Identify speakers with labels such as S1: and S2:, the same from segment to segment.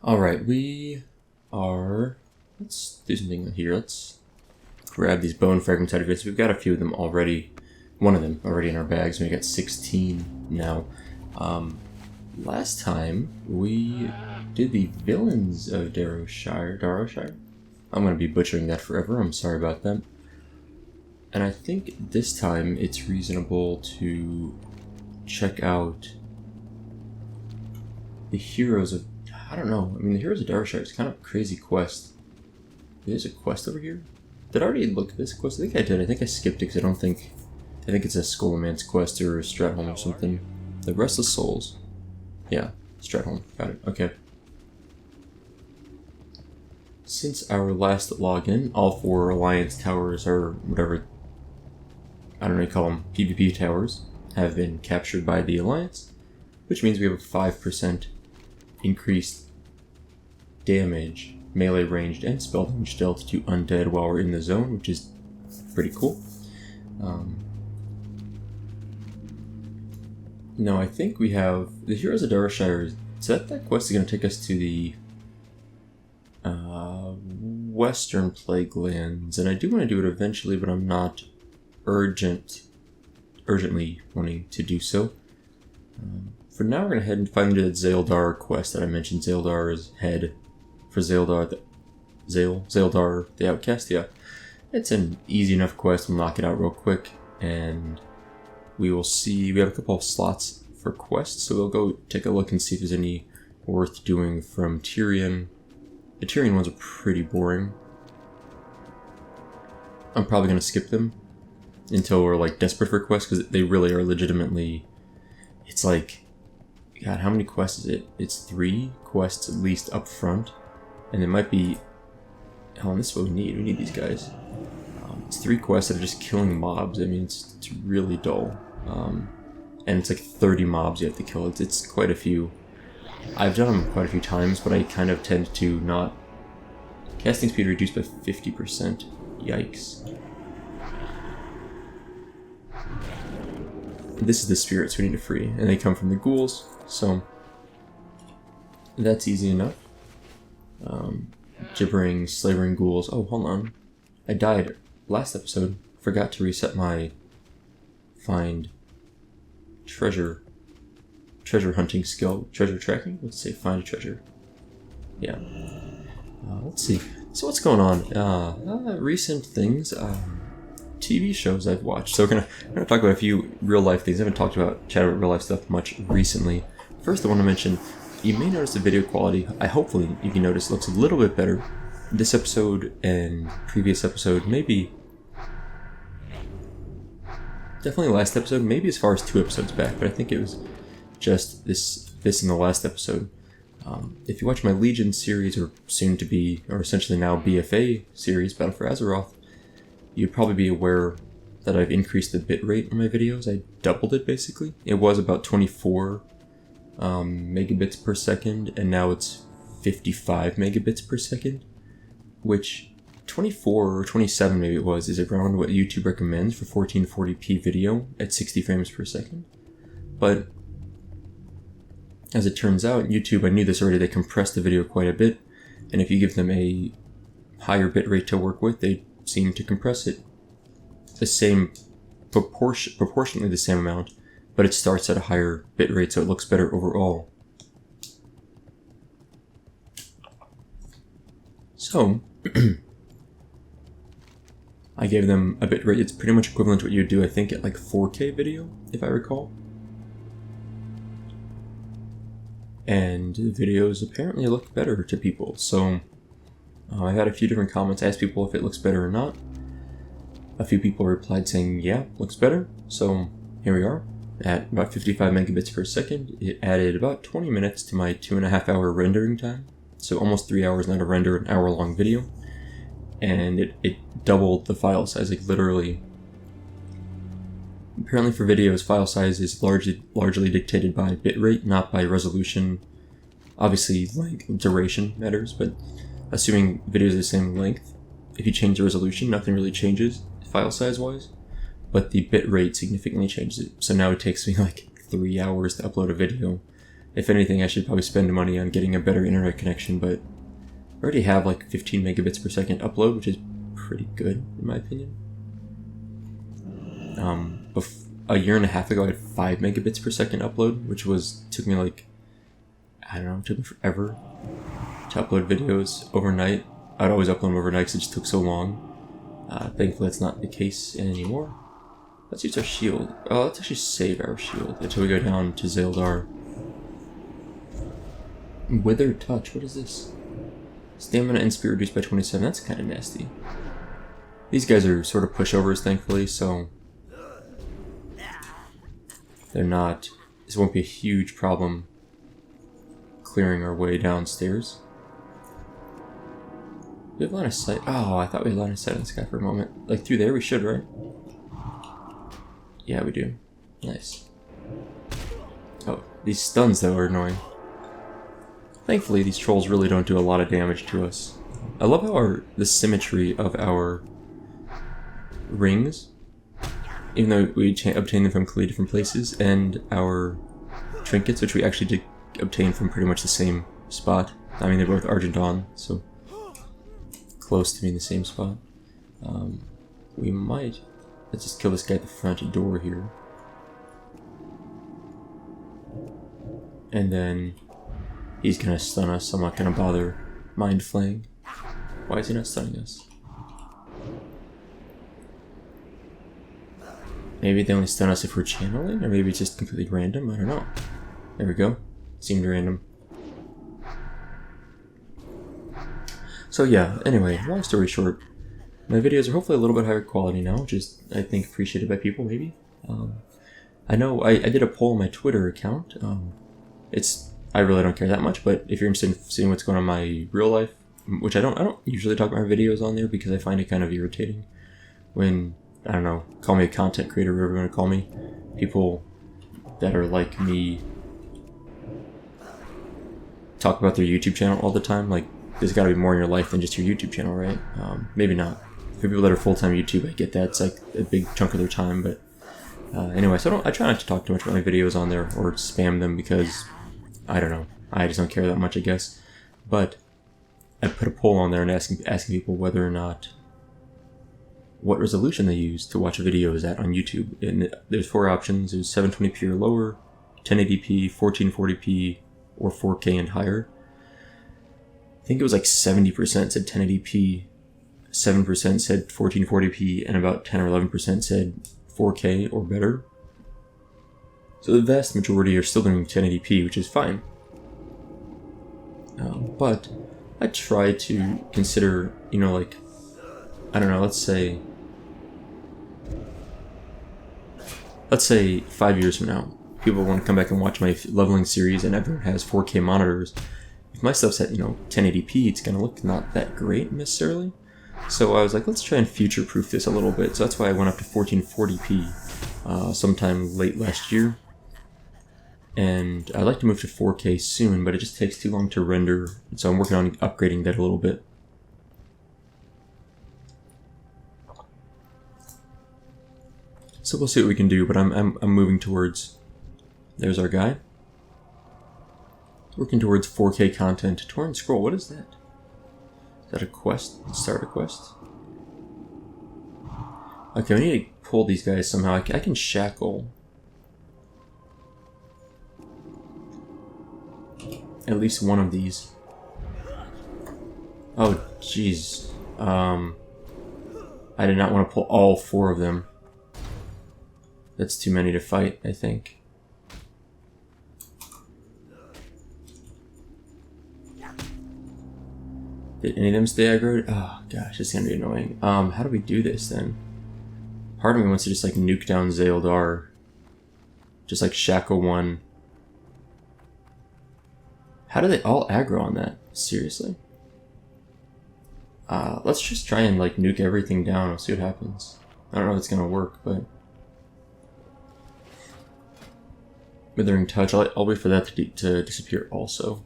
S1: Alright, let's do something here. Let's grab these bone fragments out of here. So we've got a few of them already. One of them already in our bags. We got 16 now. Last time we did the villains of Derbyshire. I'm going to be butchering that forever. I'm sorry about that. And I think this time it's reasonable to check out the heroes of... I don't know. I mean, the heroes of Derbyshire is kind of a crazy quest. There's a quest over here? Did I already look at this quest? I think I did. I think I skipped it because I think it's a Skullman's quest or a Stratholm or something. The Restless Souls. Yeah, Stratholm. Got it. Okay. Since our last login, all 4 Alliance towers, or whatever, I don't know, you call them PvP towers, have been captured by the Alliance, which means we have a 5% increased damage, melee ranged and spell damage dealt to undead while we're in the zone, which is pretty cool. No, I think we have the Heroes of Derbyshire. So that quest is going to take us to the Western Plaguelands, and I do want to do it eventually, but I'm not urgently wanting to do so. For now, we're going to head and find the Zaildar quest that I mentioned. Zaildar's head for Zaildar, Zaildar the Outcast. Yeah, it's an easy enough quest. We'll knock it out real quick, and we will see. We have a couple of slots for quests, so we'll go take a look and see if there's any worth doing from Tyrion. The Tyrion ones are pretty boring. I'm probably going to skip them until we're like desperate for quests, because they really are legitimately... It's like... God, how many quests is it? It's 3 quests at least up front. And it might be... Hell, and this is what we need. We need these guys. It's 3 quests that are just killing mobs. I mean, it's really dull. And it's like 30 mobs you have to kill. It's quite a few. I've done them quite a few times, but I kind of tend to not... Casting speed reduced by 50%. Yikes. This is the spirits we need to free, and they come from the ghouls, so that's easy enough. Gibbering, slavering ghouls. Oh, hold on. I died last episode. Forgot to reset my find treasure hunting skill. Treasure tracking? Let's say find a treasure. Yeah. Let's see. So what's going on? Recent things. TV shows I've watched. So we're gonna talk about a few real life things. I haven't chatted about real life stuff much recently. First, I want to mention, you may notice the video quality. Hopefully you can notice looks a little bit better. This episode and previous episode, maybe definitely last episode, maybe as far as 2 episodes back, but I think it was just this in the last episode. If you watch my Legion series, or soon to be, or essentially now BFA series, Battle for Azeroth, you'd probably be aware that I've increased the bitrate on my videos. I doubled it, basically. It was about 24 megabits per second, and now it's 55 megabits per second, which 24 or 27 maybe it was, is around what YouTube recommends for 1440p video at 60 frames per second. But as it turns out, YouTube, I knew this already, they compress the video quite a bit, and if you give them a higher bitrate to work with, they seem to compress it the same proportionally the same amount, but it starts at a higher bitrate, so it looks better overall. So I gave them a bitrate. It's pretty much equivalent to what you'd do, I think, at like 4K video, if I recall. And the videos apparently look better to people, so I had a few different comments. I asked people if it looks better or not. A few people replied saying, yeah, looks better. So here we are at about 55 megabits per second. It added about 20 minutes to my 2.5 hour rendering time. So almost 3 hours now to render an hour-long video. And it doubled the file size, like literally. Apparently for videos, file size is largely dictated by bitrate, not by resolution. Obviously, length, duration matters, but assuming videos are the same length, if you change the resolution, nothing really changes file size-wise, but the bitrate significantly changes it. So now it takes me like 3 hours to upload a video, If anything, I should probably spend money on getting a better internet connection, but I already have like 15 megabits per second upload, which is pretty good in my opinion. A year and a half ago, I had 5 megabits per second upload, which took me like, I don't know, it took me forever to upload videos overnight. I'd always upload them overnight because it just took so long. Thankfully, that's not the case anymore. Let's use our shield. Oh, let's actually save our shield until we go down to Zeldar. Withered Touch, what is this? Stamina and speed reduced by 27, that's kind of nasty. These guys are sort of pushovers, thankfully, so this won't be a huge problem clearing our way downstairs. Do we have line of sight? Oh, I thought we had line of sight on this guy for a moment. Like through there we should, right? Yeah, we do. Nice. Oh, these stuns though are annoying. Thankfully, these trolls really don't do a lot of damage to us. I love how the symmetry of our rings, even though we obtain them from completely different places, and our trinkets, which we actually did obtain from pretty much the same spot. I mean, they're both Argenton, so close to being the same spot. Let's just kill this guy at the front door here. And then he's gonna stun us, so I'm not gonna bother mind flaying. Why is he not stunning us? Maybe they only stun us if we're channeling, or maybe it's just completely random, I don't know. There we go. Seemed random. So yeah, anyway, long story short, my videos are hopefully a little bit higher quality now, which is, I think, appreciated by people, maybe. I know I did a poll on my Twitter account. I really don't care that much, but if you're interested in seeing what's going on in my real life, which I don't usually talk about my videos on there because I find it kind of irritating when, I don't know, call me a content creator, whatever you want to call me, people that are like me talk about their YouTube channel all the time. Like, there's got to be more in your life than just your YouTube channel, right? Maybe not. For people that are full-time YouTube, I get that. It's like a big chunk of their time, but anyway, so I try not to talk too much about my videos on there or spam them because, I don't know, I just don't care that much, I guess. But I put a poll on there and asking people whether or not, what resolution they use to watch videos at on YouTube. And there's 4 options. There's 720p or lower, 1080p, 1440p, or 4K and higher. I think it was like 70% said 1080p, 7% said 1440p, and about 10 or 11% said 4K or better. So the vast majority are still doing 1080p, which is fine. But I try to consider, like, I don't know, let's say 5 years from now, people want to come back and watch my leveling series and everyone has 4K monitors. If my stuff's at, 1080p, it's going to look not that great necessarily. So I was like, let's try and future-proof this a little bit. So that's why I went up to 1440p sometime late last year. And I'd like to move to 4K soon, but it just takes too long to render. So I'm working on upgrading that a little bit. So we'll see what we can do, but I'm moving towards... There's our guy. Working towards 4K content. Torn Scroll, what is that? Is that a quest? Start a quest? Okay, we need to pull these guys somehow. I can shackle at least one of these. Oh, jeez. I did not want to pull all 4 of them. That's too many to fight, I think. Did any of them stay aggroed? Oh gosh, it's gonna be annoying. How do we do this then? Part of me wants to just like nuke down Zeldar. Just like shackle one. How do they all aggro on that? Seriously? Let's just try and like nuke everything down and see what happens. I don't know if it's gonna work, but... Withering Touch, I'll wait for that to disappear also.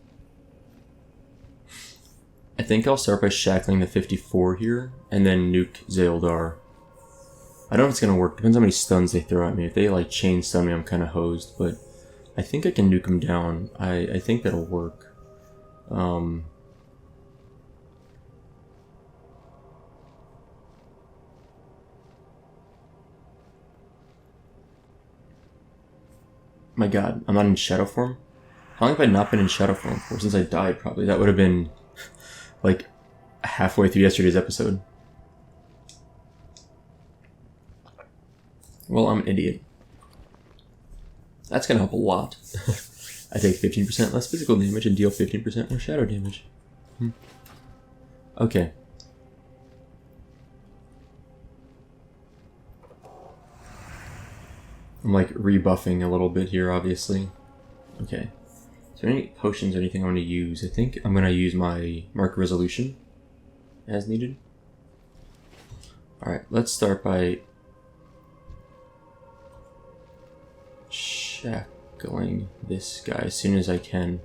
S1: I think I'll start by shackling the 54 here, and then nuke Zeldar. I don't know if it's gonna work, depends how many stuns they throw at me. If they like chain stun me, I'm kinda hosed, but I think I can nuke him down. I think that'll work. My god, I'm not in shadow form? How long have I not been in shadow form for? Since I died, probably. That would have been, like, halfway through yesterday's episode. Well, I'm an idiot. That's gonna help a lot. I take 15% less physical damage and deal 15% more shadow damage. Okay. I'm like rebuffing a little bit here, obviously. Okay. Is there any potions or anything I want to use? I think I'm going to use my Mark Resolution as needed. Alright, let's start by shackling this guy as soon as I can.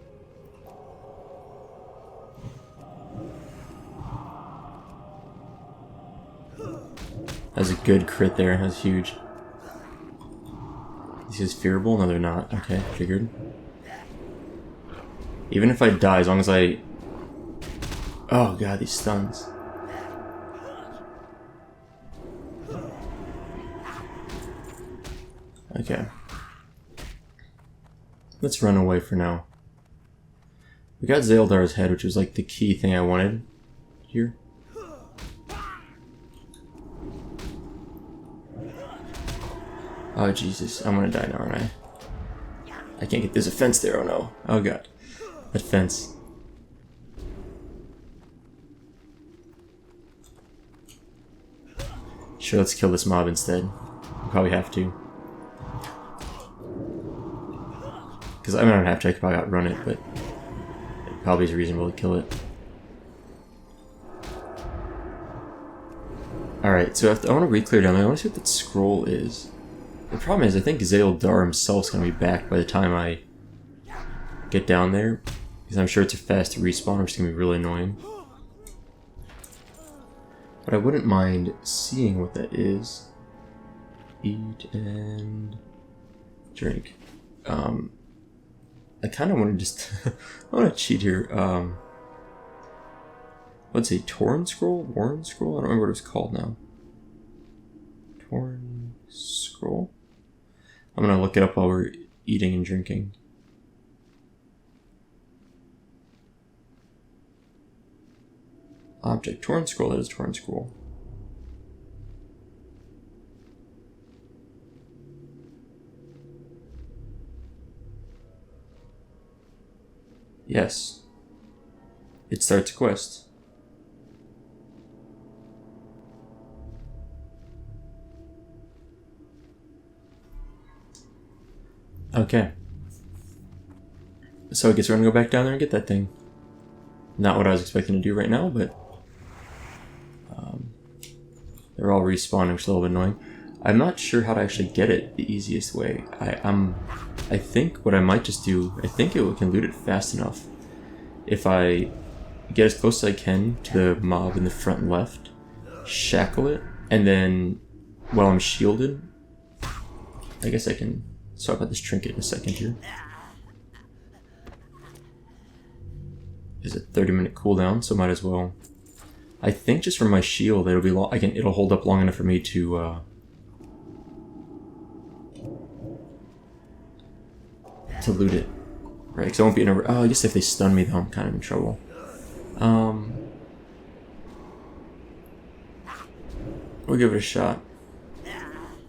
S1: That's a good crit there, that's huge. These is fearable? No, they're not. Okay, figured. Even if I die, as long as I... Oh god, these stuns. Okay. Let's run away for now. We got Zaeldar's head, which was like the key thing I wanted here. Oh Jesus, I'm gonna die now, aren't I? I can't get this fence there, oh no. Oh god. That fence. Sure, let's kill this mob instead. We probably have to. Because I mean, I don't have to, I could probably outrun it, but it probably is reasonable to kill it. Alright, so I want to re-clear down there. I want to see what that scroll is. The problem is, I think Zaeldar himself is going to be back by the time I get down there. Because I'm sure it's a fast respawn, which is going to be really annoying. But I wouldn't mind seeing what that is. Eat and drink. I kind of want to just... I want to cheat here. What's a Torn Scroll? Warren Scroll? I don't remember what it's called now. Torn Scroll? I'm going to look it up while we're eating and drinking. Object. Torn Scroll. That is Torn Scroll. Yes. It starts a quest. Okay. So I guess we're gonna go back down there and get that thing. Not what I was expecting to do right now, but they're all respawning, which is a little bit annoying. I'm not sure how to actually get it the easiest way. I think what I might just do, I think it can loot it fast enough. If I get as close as I can to the mob in the front left, shackle it, and then while I'm shielded, I guess I can talk about this trinket in a second here. Is a 30-minute cooldown, so might as well. I think just from my shield, it'll be long. It'll hold up long enough for me to loot it, right? Because I won't be in a... Oh, I guess if they stun me, though, I'm kind of in trouble. We'll give it a shot.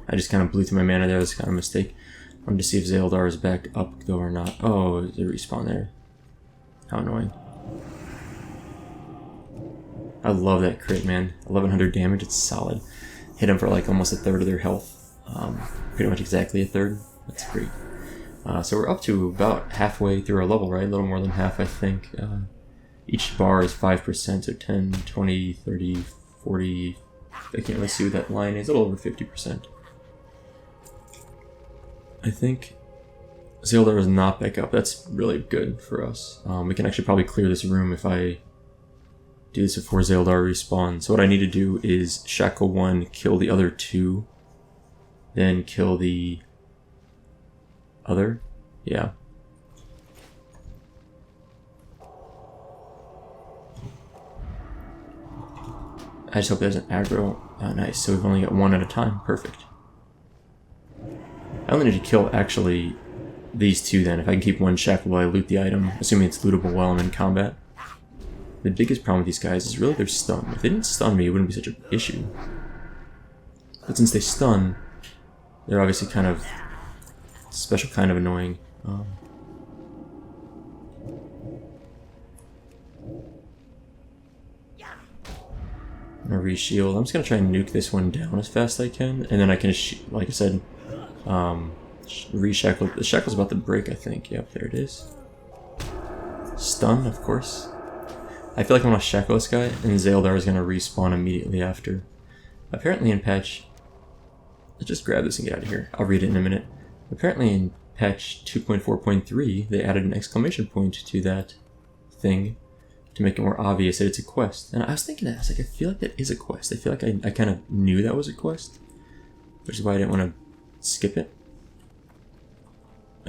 S1: I just kind of blew through my mana there. That's kind of a mistake. I wanted to see if Zaeldar is back up, though, or not. Oh, there's a respawn there. How annoying. I love that crit, man. 1100 damage, it's solid. Hit them for like almost a third of their health. Pretty much exactly a third. That's great. So we're up to about halfway through our level, right? A little more than half, I think. Each bar is 5%, so 10, 20, 30, 40... I can't really see what that line is. A little over 50%. I think Zaeldar is not back up. That's really good for us. We can actually probably clear this room if I do this before Zaeldar respawns. So what I need to do is shackle one, kill the other two, then kill the other, Yeah. I just hope there's an aggro. Oh, nice. So we've only got one at a time. Perfect. I only need to kill, actually, these two then. If I can keep one shackled while I loot the item, assuming it's lootable while I'm in combat. The biggest problem with these guys is really their stun. If they didn't stun me, it wouldn't be such an issue. But since they stun, they're obviously kind of special kind of annoying. I'm gonna re-shield. I'm just gonna try and nuke this one down as fast as I can, and then I can, like I said, re-shackle. The shackle's about to break, I think. Yep, there it is. Stun, of course. I feel like I'm gonna shackle this guy, and Zaeldar is gonna respawn immediately after. Apparently in patch... Let's just grab this and get out of here. I'll read it in a minute. Apparently in patch 2.4.3, they added an exclamation point to that thing to make it more obvious that it's a quest. And I was thinking that, I was like, I feel like that is a quest. I feel like I kind of knew that was a quest, which is why I didn't want to skip it.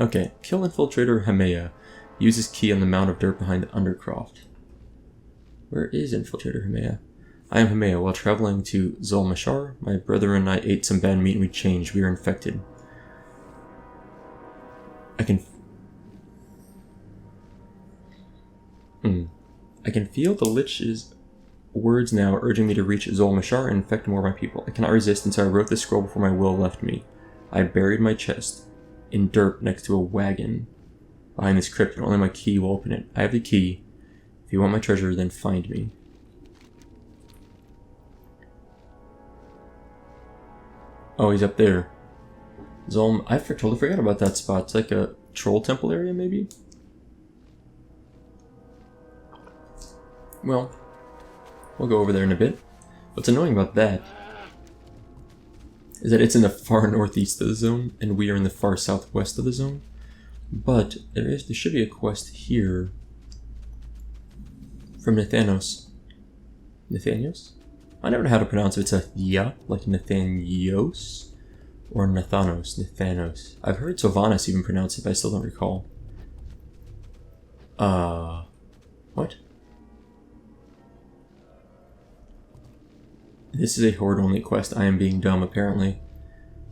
S1: Okay, kill Infiltrator Hemea. Use his key on the mound of dirt behind the Undercroft. Where is Infiltrator Hemea? I am Hemea. While traveling to Zulmashar, my brother and I ate some bad meat and we changed. We are infected. I can feel the Lich's words now urging me to reach Zulmashar and infect more of my people. I cannot resist, and so I wrote the scroll before my will left me. I buried my chest in dirt next to a wagon behind this crypt, and only my key will open it. I have the key. If you want my treasure, then find me. Oh, he's up there. Zulm, I totally forgot about that spot. It's like a troll temple area, maybe? Well, we'll go over there in a bit. What's annoying about that is that it's in the far northeast of the zone, and we are in the far southwest of the zone. But there should be a quest here from Nathanos. Nathanios? I never know how to pronounce it. It's a ya, like Nathanios, or Nathanos, Nathanos. I've heard Sylvanas even pronounce it, but I still don't recall. What? This is a horde-only quest. I am being dumb, apparently.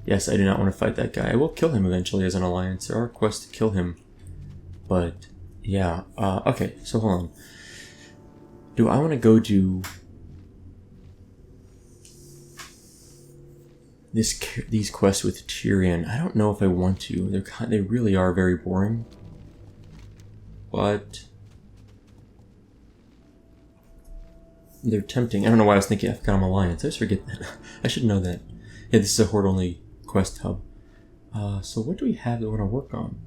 S1: Yes, I do not want to fight that guy. I will kill him eventually as an alliance. There are quests to kill him. But, yeah. Okay, so hold on. Do I want to go do these quests with Tyrion? I don't know if I want to. They really are very boring. But they're tempting. I don't know why I was thinking Afghan Alliance. I just forget that. I should know that. Yeah, this is a horde-only quest hub. So what do we have that we want to work on?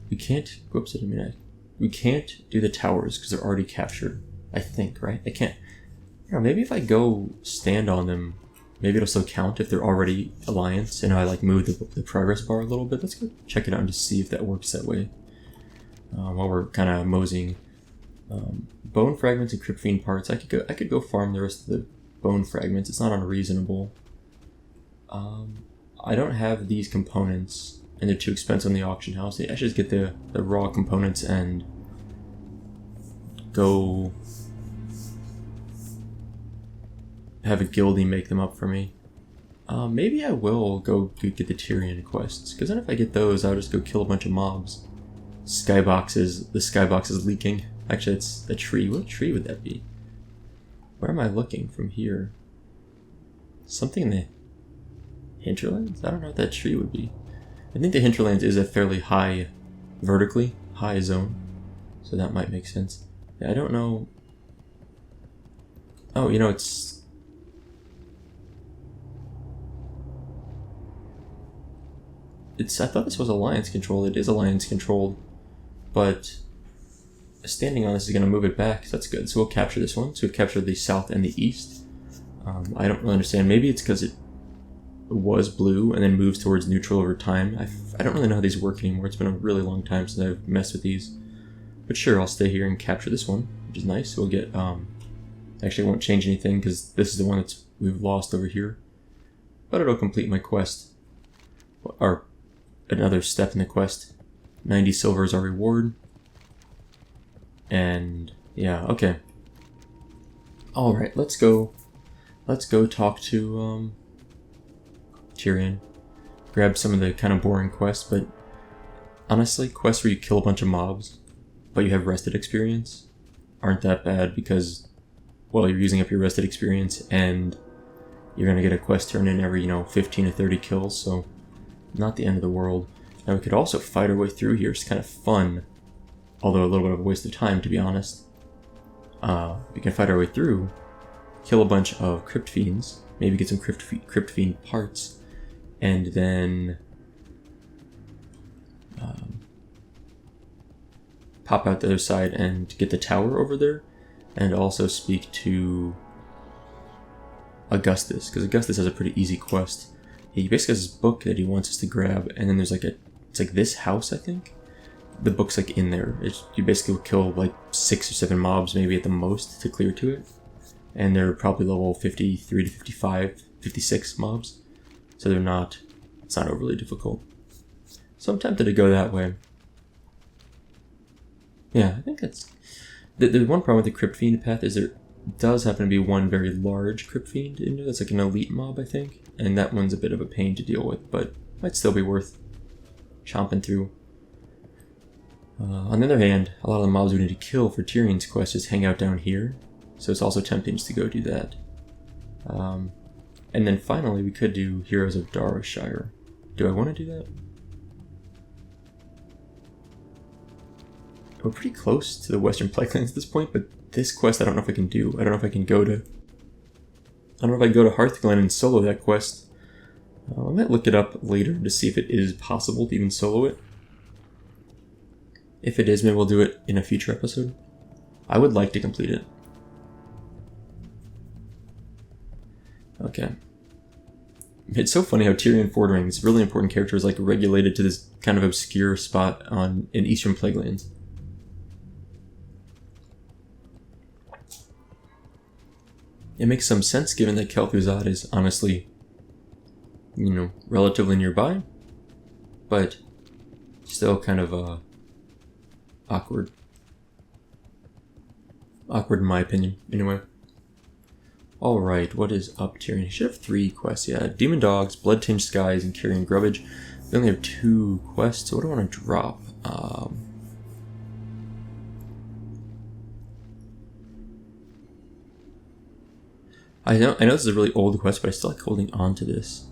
S1: We can't... Whoops, I didn't mean we can't do the towers because they're already captured. I think, right? I can't... You know, maybe if I go stand on them, maybe it'll still count if they're already Alliance, and I like move the progress bar a little bit. Let's go check it out and just see if that works that way. While we're kind of moseying. Bone fragments and Cryptfiend parts. I could go farm the rest of the bone fragments. It's not unreasonable. I don't have these components, and they're too expensive in the auction house. I should just get the raw components and go have a guildie make them up for me. Maybe I will go get the Tyrion quests, because then if I get those, I'll just go kill a bunch of mobs. The skybox is leaking. Actually, it's a tree. What tree would that be? Where am I looking from here? Something in the hinterlands? I don't know what that tree would be. I think the hinterlands is a fairly high, vertically high zone, so that might make sense. Yeah, I don't know. Oh, you know, it's... I thought this was Alliance controlled. It is Alliance controlled, but standing on this is going to move it back, so that's good. So we'll capture this one. So we've captured the south and the east. I don't really understand. Maybe it's because it was blue and then moves towards neutral over time. I don't really know how these work anymore. It's been a really long time since I've messed with these. But sure, I'll stay here and capture this one, which is nice. So we'll get... actually, I won't change anything because this is the one we've lost over here. But it'll complete my quest. Or another step in the quest. 90 silver is our reward. And yeah, okay. Alright, let's go talk to Tyrion. Grab some of the kind of boring quests, but honestly, quests where you kill a bunch of mobs, but you have rested experience, aren't that bad because, well, you're using up your rested experience and you're going to get a quest turn in every, 15 to 30 kills, so not the end of the world. Now we could also fight our way through here. It's kind of fun, although a little bit of a waste of time, to be honest. We can fight our way through, kill a bunch of Crypt Fiends, maybe get some Crypt Fiend parts, and then pop out the other side and get the tower over there, and also speak to Augustus, because Augustus has a pretty easy quest. He basically has this book that he wants us to grab, and then there's it's like this house, I think. The book's like in there. You basically will kill like 6 or 7 mobs maybe at the most to clear to it. And they're probably level 53 to 55, 56 mobs. So it's not overly difficult. So I'm tempted to go that way. Yeah, I think that's... The one problem with the Crypt Fiend path is there does happen to be one very large Crypt Fiend in there. That's like an elite mob, I think. And that one's a bit of a pain to deal with, but might still be worth chomping through. On the other hand, a lot of the mobs we need to kill for Tyrion's quest just hang out down here. So it's also tempting just to go do that. And then finally, we could do Heroes of Derbyshire. Do I want to do that? We're pretty close to the Western Plaguelands at this point, but this quest I don't know if I can do. I don't know if I can go to... I don't know if I can go to Hearthglen and solo that quest. I might look it up later to see if it is possible to even solo it. If it is, maybe we'll do it in a future episode. I would like to complete it. Okay. It's so funny how Tyrion Fordring, this really important character, is like regulated to this kind of obscure spot in Eastern Plaguelands. It makes some sense given that Kel'Thuzad is honestly, relatively nearby, but still kind of awkward. Awkward in my opinion, anyway. Alright, what is up, Tyrion? He should have 3 quests, yeah. Demon Dogs, Blood-Tinged Skies, and Carrying Grubbage. We only have 2 quests, so what do I want to drop? I know this is a really old quest, but I still like holding on to this.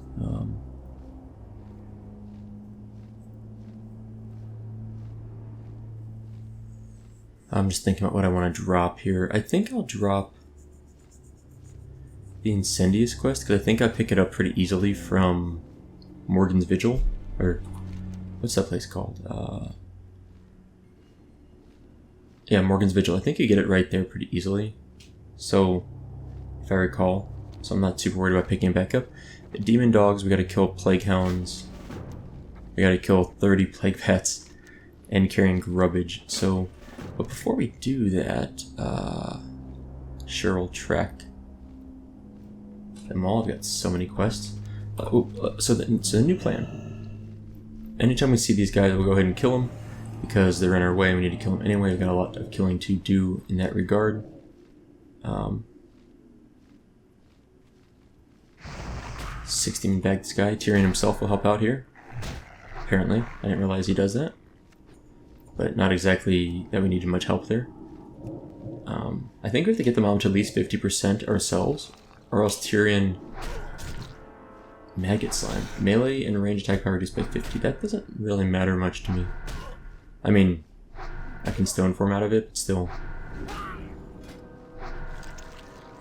S1: I'm just thinking about what I want to drop here. I think I'll drop the Incendious quest, because I think I pick it up pretty easily from Morgan's Vigil. Or, what's that place called? Yeah, Morgan's Vigil. I think you get it right there pretty easily. So, if I recall. So I'm not super worried about picking it back up. The Demon Dogs, we gotta kill Plague Hounds. We gotta kill 30 Plague Bats. And Carrying Grubbage. So, but before we do that, sure, we'll track them all. I've got so many quests. So the new plan. Anytime we see these guys, we'll go ahead and kill them, because they're in our way and we need to kill them anyway. We've got a lot of killing to do in that regard. 16 bag this guy. Tyrion himself will help out here. Apparently. I didn't realize he does that. But not exactly that we needed much help there. I think we have to get the mom to at least 50% ourselves, or else Tyrion... Maggot Slime. Melee and range attack power reduced by 50. That doesn't really matter much to me. I mean, I can stone form out of it, but still.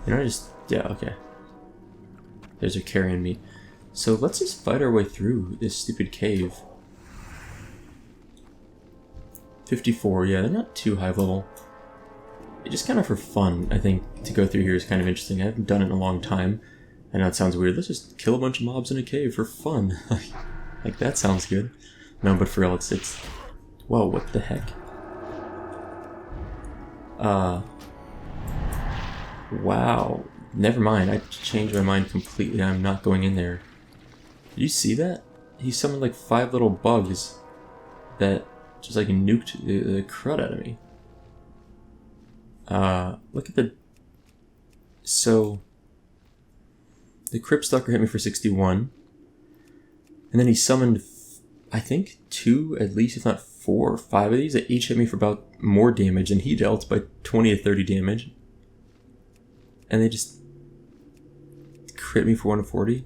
S1: Yeah, okay. There's a carrying me. So let's just fight our way through this stupid cave. 54, yeah, they're not too high level. Just kind of for fun, I think, to go through here is kind of interesting. I haven't done it in a long time. I know it sounds weird. Let's just kill a bunch of mobs in a cave for fun. Like, that sounds good. No, but for real, it's... Whoa, what the heck? Wow. Never mind, I changed my mind completely. I'm not going in there. Did you see that? He summoned like 5 little bugs that just like nuked the crud out of me. Look at the... So, the Crypt Stalker hit me for 61. And then he summoned, I think, 2, at least, if not 4 or 5 of these that each hit me for about more damage than he dealt by 20 to 30 damage. And they just crit me for 140.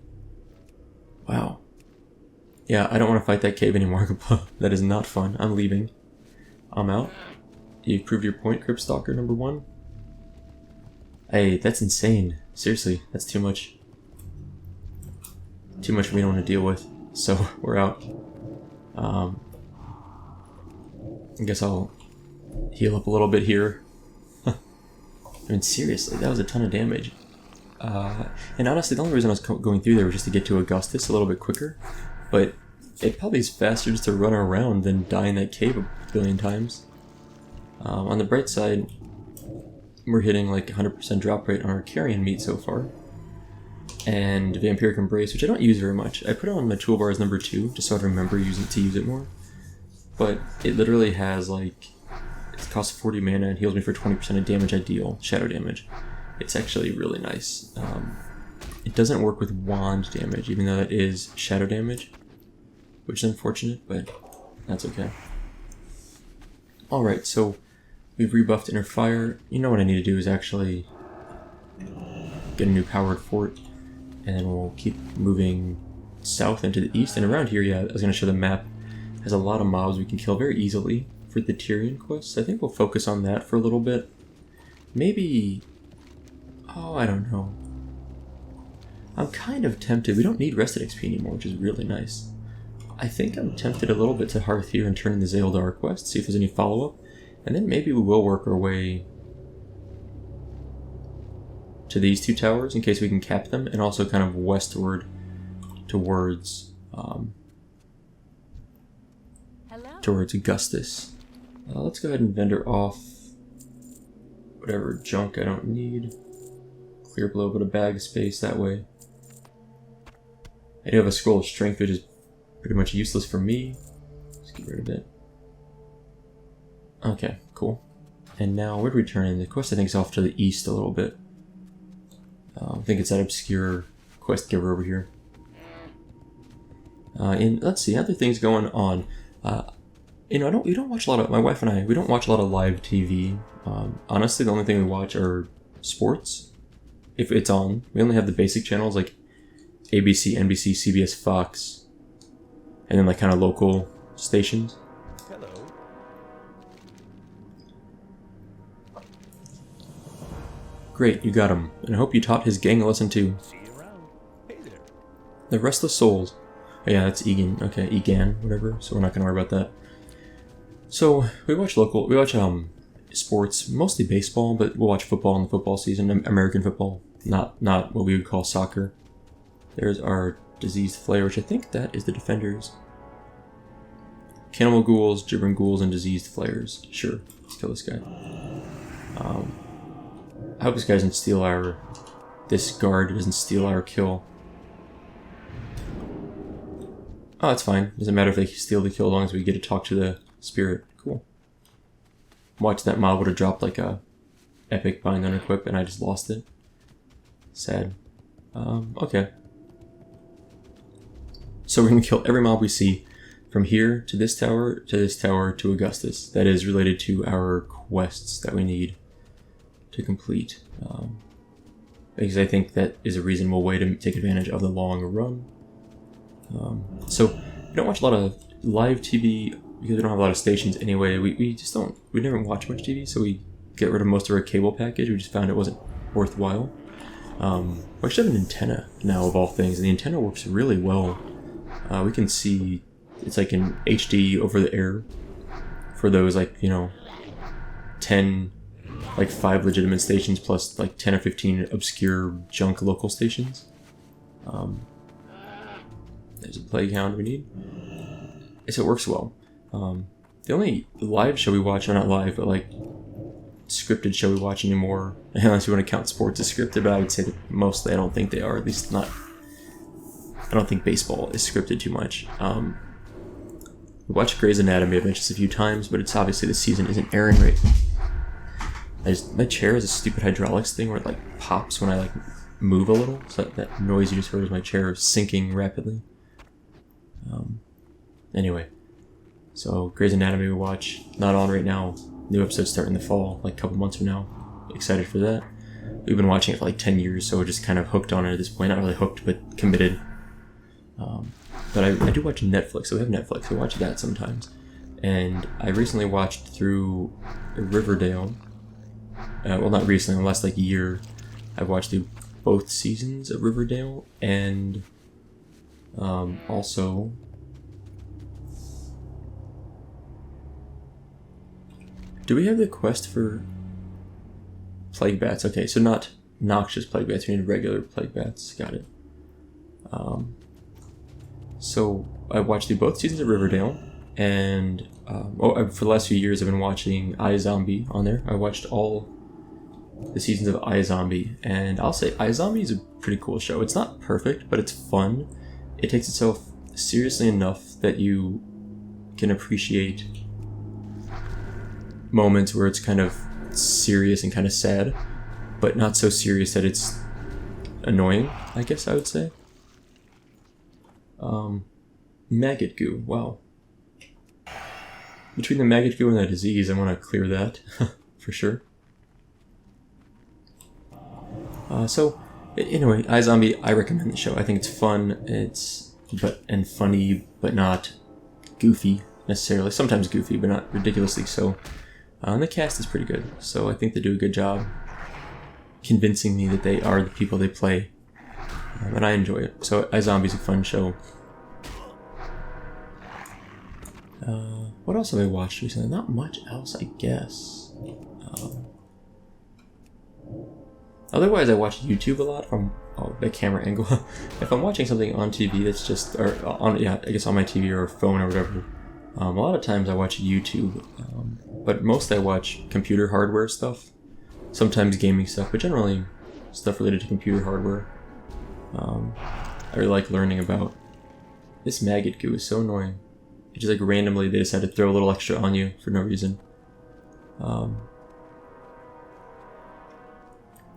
S1: Wow. Yeah, I don't want to fight that cave anymore. That is not fun. I'm leaving. I'm out. You proved your point, Crypt Stalker number 1. Hey, that's insane. Seriously, that's too much. Too much for me to want to deal with. So, we're out. I guess I'll heal up a little bit here. I mean, seriously, that was a ton of damage. And honestly, the only reason I was going through there was just to get to Augustus a little bit quicker. But it probably is faster just to run around than die in that cave a billion times. On the bright side, we're hitting like 100% drop rate on our carrion meat so far. And the Empiric Embrace, which I don't use very much. I put it on my toolbar as number 2, just so I remember to use it more. But it literally has like, it costs 40 mana and heals me for 20% of damage I deal, shadow damage. It's actually really nice. It doesn't work with wand damage, even though that is shadow damage, which is unfortunate, but that's okay. Alright, so we've rebuffed Inner Fire. You know what I need to do is actually get a new powered fort, and then we'll keep moving south into the east. And around here, yeah, I was going to show the map, has a lot of mobs we can kill very easily for the Tyrian quests. I think we'll focus on that for a little bit. Maybe... Oh, I don't know. I'm kind of tempted. We don't need Rested XP anymore, which is really nice. I think I'm tempted a little bit to Hearth here and turn in the Zaildar quest, see if there's any follow-up. And then maybe we will work our way to these 2 towers in case we can cap them, and also kind of westward towards towards Augustus. Let's go ahead and vendor off whatever junk I don't need. Clear below, but a bag of space that way. I do have a Scroll of Strength, which is pretty much useless for me. Let's get rid of it. Okay, cool. And now, where do we turn in? The quest, I think, is off to the east a little bit. I think it's that obscure quest giver over here. And let's see, other things going on. You know, we don't watch a lot of, my wife and I, we don't watch a lot of live TV. Honestly, the only thing we watch are sports. If it's on, we only have the basic channels like ABC, NBC, CBS, Fox, and then like kind of local stations.
S2: Hello.
S1: Great, you got him. And I hope you taught his gang a lesson too.
S2: See you around. Hey there.
S1: The Restless Souls. Oh, yeah, that's Egan. Okay, Egan, whatever. So we're not gonna worry about that. So we watch sports, mostly baseball, but we'll watch football in the football season, American football, not what we would call soccer. There's our Diseased Flayer, which I think that is the Defenders. Cannibal Ghouls, Gibbering Ghouls, and Diseased Flayers. Sure, let's kill this guy. I hope this guy doesn't steal this guard doesn't steal our kill. Oh, that's fine. Doesn't matter if they steal the kill as long as we get to talk to the spirit. Cool. Watch, that mob would have dropped like a epic bind unequip and I just lost it. Sad. Okay. So we're going to kill every mob we see from here to this tower to Augustus. That is related to our quests that we need to complete. Because I think that is a reasonable way to take advantage of the long run. So we don't watch a lot of live TV because we don't have a lot of stations anyway. We never watch much TV, so we get rid of most of our cable package. We just found it wasn't worthwhile. We actually have an antenna now, of all things, and the antenna works really well. We can see, it's like in HD over the air for those, like, 10, like 5 legitimate stations plus like 10 or 15 obscure junk local stations. There's a Plague Hound we need. So it works well. The only live show we watch, or not live, but like scripted show we watch anymore, unless you want to count sports as scripted, but I would say that mostly I don't think they are, at least not. I don't think baseball is scripted too much. We watched Grey's Anatomy. I've mentioned this a few times, but it's obviously the season isn't airing right. My chair has a stupid hydraulics thing where it like pops when I like move a little. So that noise you just heard was my chair sinking rapidly. Anyway, so Grey's Anatomy we watch. Not on right now. New episodes start in the fall, like a couple months from now. Excited for that. We've been watching it for like 10 years, so we're just kind of hooked on it at this point. Not really hooked, but committed. But I do watch Netflix, so we have Netflix. We watch that sometimes. And I recently watched through Riverdale. Well, not recently, in the last like year. I've watched through both seasons of Riverdale, and also do we have the quest for plague bats? Okay, so not noxious plague bats, we need regular plague bats. Got it. So I watched through both seasons of Riverdale, and for the last few years I've been watching iZombie on there. I watched all the seasons of iZombie, and I'll say iZombie is a pretty cool show. It's not perfect, but it's fun. It takes itself seriously enough that you can appreciate moments where it's kind of serious and kind of sad, but not so serious that it's annoying, I guess I would say. Maggot goo, wow. Between the maggot goo and the disease, I want to clear that, for sure. So, anyway, iZombie, I recommend the show. I think it's fun, and funny, but not goofy, necessarily. Sometimes goofy, but not ridiculously so. And the cast is pretty good, so I think they do a good job convincing me that they are the people they play, and I enjoy it. So iZombie's a fun show. What else have I watched recently? Not much else, I guess. Otherwise, I watch YouTube a lot from the camera angle. If I'm watching something on TV that's just, I guess on my TV or phone or whatever, a lot of times I watch YouTube, but mostly I watch computer hardware stuff, sometimes gaming stuff, but generally stuff related to computer hardware. I really like learning about this maggot goo. Is so annoying. It just like randomly they decide to throw a little extra on you for no reason.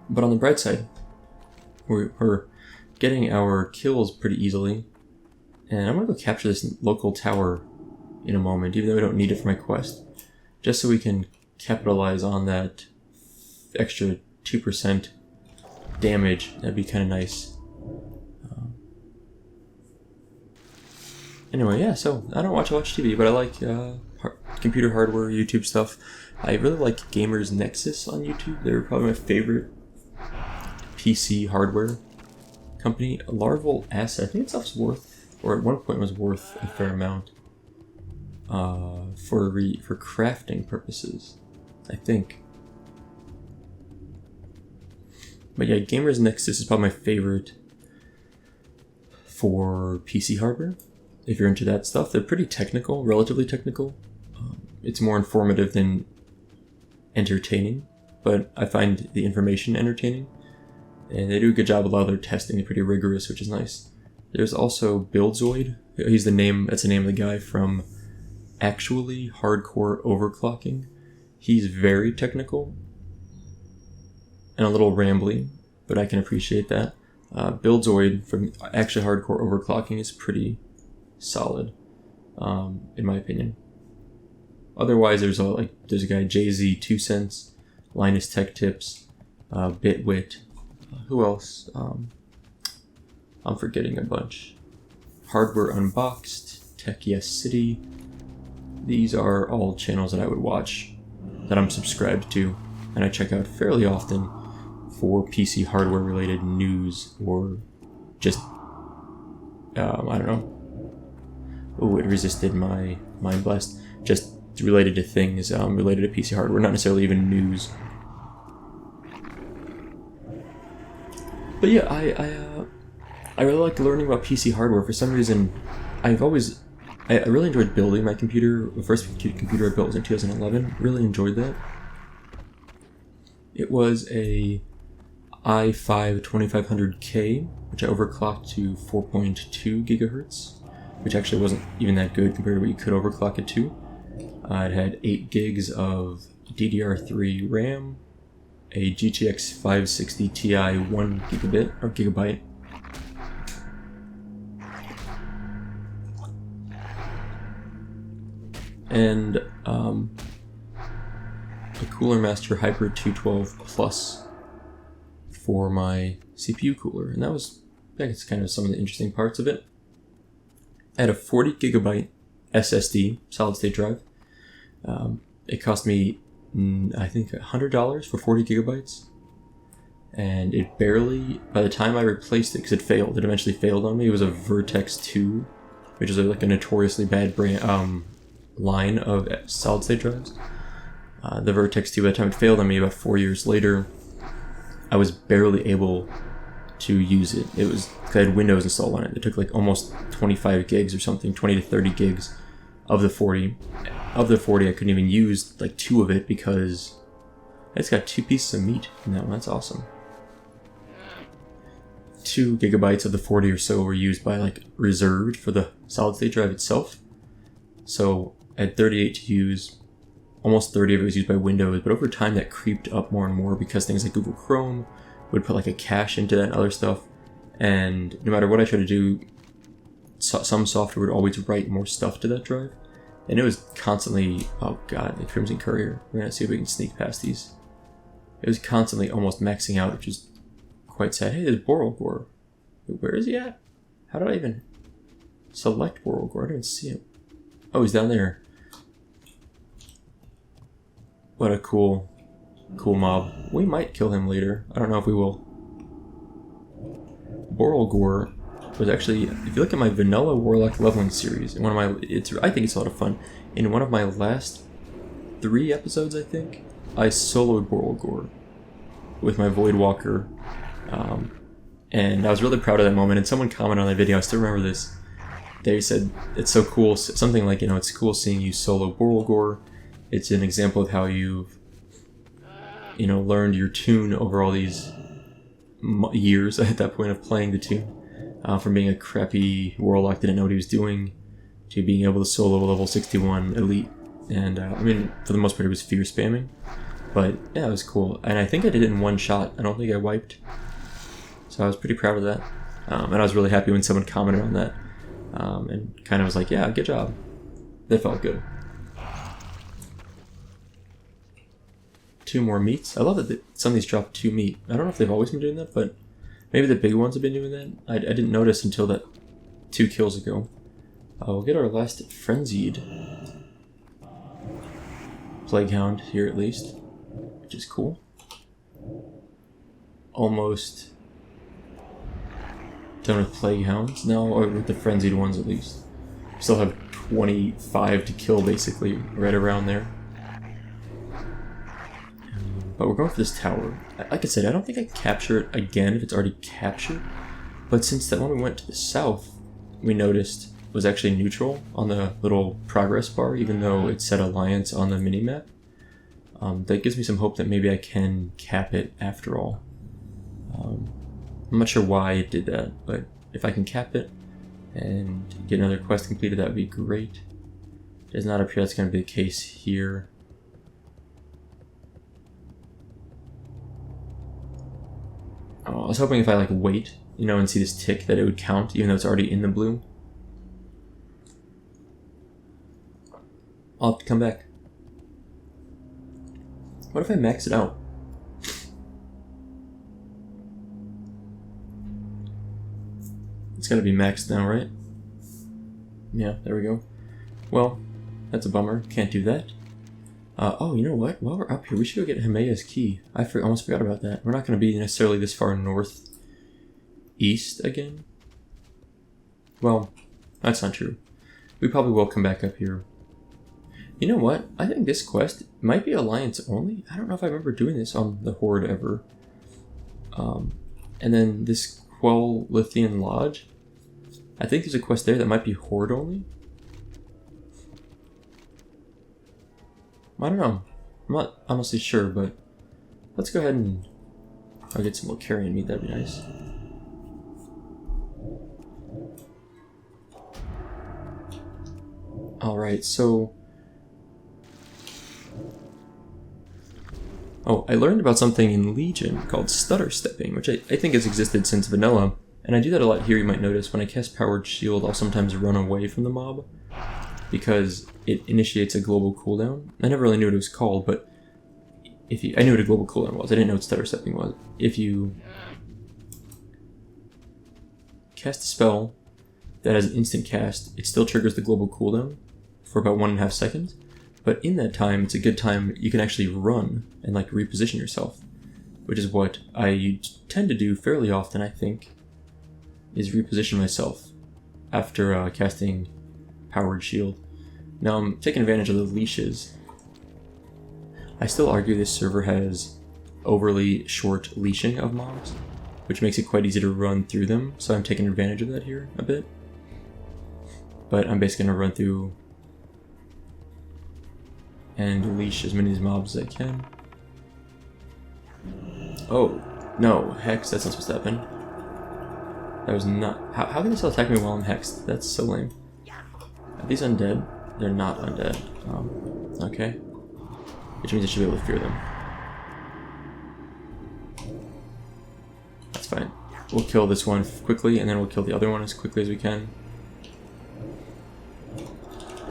S1: But on the bright side, we're getting our kills pretty easily, and I'm gonna go capture this local tower in a moment, even though I don't need it for my quest, just so we can capitalize on that extra 2% damage. That'd be kind of nice. Anyway, yeah, so I don't watch TV, but I like computer hardware, YouTube stuff. I really like Gamers Nexus on YouTube. They're probably my favorite PC hardware company. Larval Asset, I think it's worth, or at one point was worth a fair amount for crafting purposes, I think. But yeah, Gamers Nexus is probably my favorite for PC hardware. If you're into that stuff, they're pretty technical, relatively technical. It's more informative than entertaining, but I find the information entertaining. And they do a good job with a lot of their testing. They're pretty rigorous, which is nice. There's also Buildzoid. That's the name of the guy from Actually Hardcore Overclocking. He's very technical and a little rambly, but I can appreciate that. Buildzoid from Actually Hardcore Overclocking is pretty solid, in my opinion. Otherwise, there's a guy JZ 2 Cents, Linus Tech Tips, Bitwit. Who else? I'm forgetting a bunch. Hardware Unboxed, Tech Yes City. These are all channels that I would watch, that I'm subscribed to, and I check out fairly often for PC hardware related news, or just I don't know. Oh, it resisted my mind blast. Just related to things related to PC hardware, not necessarily even news. But yeah, I really like learning about PC hardware. For some reason, I really enjoyed building my computer. The first computer I built was in 2011. Really enjoyed that. It was a i5 2500K, which I overclocked to 4.2 gigahertz. which actually wasn't even that good compared to what you could overclock it to. It had 8 gigs of DDR3 RAM, a GTX 560 Ti 1 gigabit or gigabyte, and a Cooler Master Hyper 212 Plus for my CPU cooler, and that was, I guess, kind of some of the interesting parts of it. I had a 40 gigabyte SSD solid state drive. It cost me, I think, $100 for 40 gigabytes, and it barely, by the time I replaced it, because it eventually failed on me. It was a Vertex 2, which is like a notoriously bad brand, line of solid state drives. The Vertex 2, by the time it failed on me about 4 years later, I was barely able to use it. It was, because I had Windows installed on it. It took like almost 25 gigs or something, 20 to 30 gigs of the 40. Of the 40, I couldn't even use like 2 of it because I just got 2 pieces of meat in that one. That's awesome. 2 gigabytes of the 40 or so were used by like reserved for the solid state drive itself. So I had 38 to use. Almost 30 of it was used by Windows, but over time that creeped up more and more because things like Google Chrome would put like a cache into that and other stuff. And no matter what I tried to do, some software would always write more stuff to that drive. And it was constantly, oh god, the Crimson Courier. We're gonna see if we can sneak past these. It was constantly almost maxing out, which is quite sad. Hey, there's Borrelgore. Where is he at? How did I even select Borrelgore? I didn't see him. Oh, he's down there. What a cool mob. We might kill him later. I don't know if we will. Borrelgore was actually, if you look at my vanilla Warlock leveling series, in one of my, I think it's a lot of fun. In one of my last 3 episodes, I think, I soloed Borrelgore with my Voidwalker, and I was really proud of that moment. And someone commented on that video, I still remember this. They said it's so cool, something like, it's cool seeing you solo Borrelgore. It's an example of how you've, learned your tune over all these years at that point of playing the tune. From being a crappy Warlock, didn't know what he was doing, to being able to solo a level 61 elite. And, for the most part, it was fear spamming. But, yeah, it was cool. And I think I did it in 1 shot. I don't think I wiped. So I was pretty proud of that. And I was really happy when someone commented on that. And kind of was like, yeah, good job. That felt good. 2 more meats. I love that some of these drop 2 meat. I don't know if they've always been doing that, but maybe the big ones have been doing that. I didn't notice until that 2 kills ago. We'll get our last frenzied Plaguehound here at least, which is cool. Almost done with Plaguehounds now, or with the frenzied ones at least. Still have 25 to kill basically, right around there. But we're going for this tower. Like I said, I don't think I can capture it again if it's already captured. But since that one we went to the south, we noticed was actually neutral on the little progress bar, even though it said Alliance on the minimap. That gives me some hope that maybe I can cap it after all. I'm not sure why it did that, but if I can cap it and get another quest completed, that would be great. It does not appear that's going to be the case here. I was hoping if I wait, and see this tick that it would count, even though it's already in the blue. I'll have to come back. What if I max it out? It's gotta be maxed now, right? Yeah, there we go. Well, that's a bummer. Can't do that. Oh, you know what? While we're up here, we should go get Himea's key. I almost forgot about that. We're not going to be necessarily this far northeast again. Well, that's not true. We probably will come back up here. You know what? I think this quest might be Alliance only. I don't know if I remember doing this on the Horde ever. And then this Quell Lithian Lodge. I think there's a quest there that might be Horde only. I don't know. I'm not honestly sure, but let's go ahead and I'll get some more carrion meat. That'd be nice. Alright, so... Oh, I learned about something in Legion called Stutter Stepping, which I think has existed since vanilla. And I do that a lot here, you might notice. When I cast Powered Shield, I'll sometimes run away from the mob, because it initiates a global cooldown. I never really knew what it was called, but I knew what a global cooldown was. I didn't know what Stutter Stepping was. If you cast a spell that has an instant cast, it still triggers the global cooldown for about 1.5 seconds. But in that time, it's a good time you can actually run and like reposition yourself, which is what I tend to do fairly often, I think, is reposition myself after casting Powered Shield. Now I'm taking advantage of the leashes. I still argue this server has overly short leashing of mobs, which makes it quite easy to run through them, so I'm taking advantage of that here a bit. But I'm basically going to run through and leash as many of these mobs as I can. Oh, no, Hex, that's not supposed to happen. That was not... How can they still attack me while I'm hexed? That's so lame. Are these undead? They're not undead. Okay. Which means I should be able to fear them. That's fine. We'll kill this one quickly, and then we'll kill the other one as quickly as we can.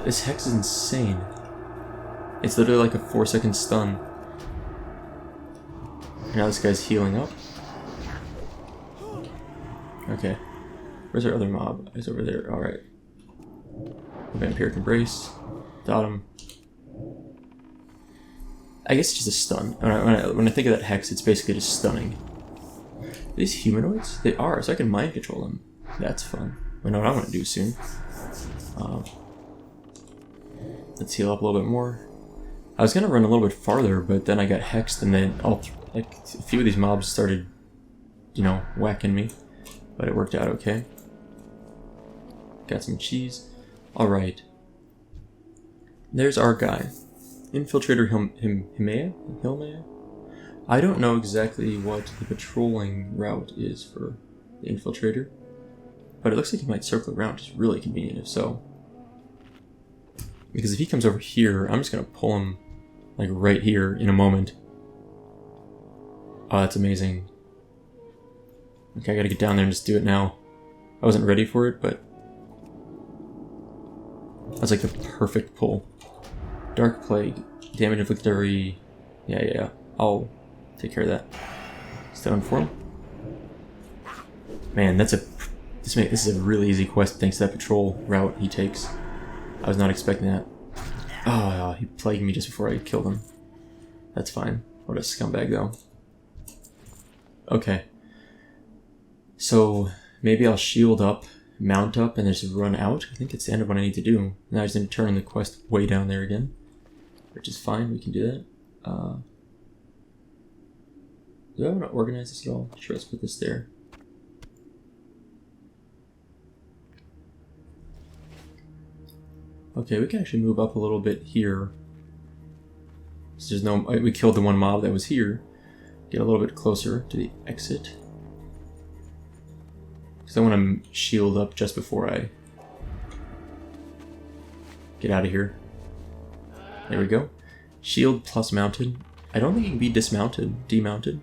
S1: This Hex is insane. It's literally like a 4-second stun. And now this guy's healing up. Okay. Where's our other mob? He's over there. Alright. Okay, Empiric Embrace. Got him. I guess it's just a stun. When I think of that Hex, it's basically just stunning. Are these humanoids? They are, so I can mind control them. That's fun. I know what I want to do soon. Let's heal up a little bit more. I was gonna run a little bit farther, but then I got hexed, and then like a few of these mobs started, you know, whacking me. But it worked out okay. Got some cheese. All right. There's our guy, Infiltrator Himea. I don't know exactly what the patrolling route is for the Infiltrator, but it looks like he might circle around. It's really convenient if so. Because if he comes over here, I'm just gonna pull him like right here in a moment. Oh, that's amazing. Okay, I gotta get down there and just do it now. I wasn't ready for it, but that's like the perfect pull. Dark Plague, damage inflicted every... Yeah. I'll take care of that. Stone form. Man, this is a really easy quest thanks to that patrol route he takes. I was not expecting that. Oh, he plagued me just before I killed him. That's fine. What a scumbag, though. Okay. So, maybe I'll shield up, mount up, and just run out. I think it's the end of what I need to do. Now I just need to turn the quest way down there again. Which is fine, we can do that. Do I want to organize this at all? Sure, let's put this there. Okay, we can actually move up a little bit here. So there's no... We killed the one mob that was here. Get a little bit closer to the exit. Because I want to shield up just before I get out of here. There we go. Shield plus mounted. I don't think you can be demounted,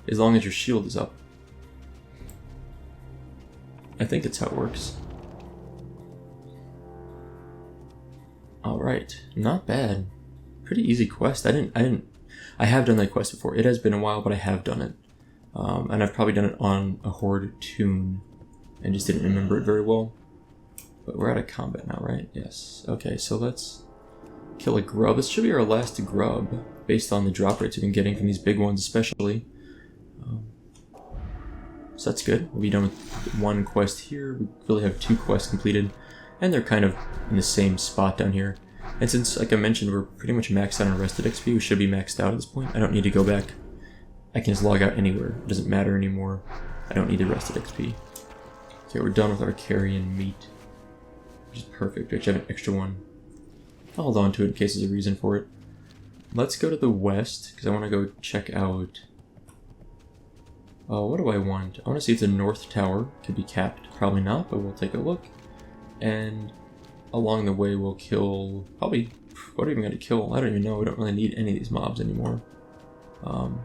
S1: as long as your shield is up. I think that's how it works. Alright, not bad. Pretty easy quest. I have done that quest before. It has been a while, but I have done it. And I've probably done it on a Horde tune and just didn't remember it very well. But we're out of combat now, right? Yes. Okay, so let's kill a grub. This should be our last grub, based on the drop rates we've been getting from these big ones especially. So that's good. We'll be done with one quest here. We really have 2 quests completed, and they're kind of in the same spot down here. And since, like I mentioned, we're pretty much maxed out on Rested XP, we should be maxed out at this point. I don't need to go back. I can just log out anywhere. It doesn't matter anymore. I don't need the Rested XP. Okay, we're done with our carrion meat, which is perfect. We actually have an extra one. I'll hold on to it in case there's a reason for it. Let's go to the west, because I want to go check out... what do I want? I want to see if the north tower could be capped. Probably not, but we'll take a look. And along the way will kill... Probably... What are we even going to kill? I don't even know. We don't really need any of these mobs anymore. Oh,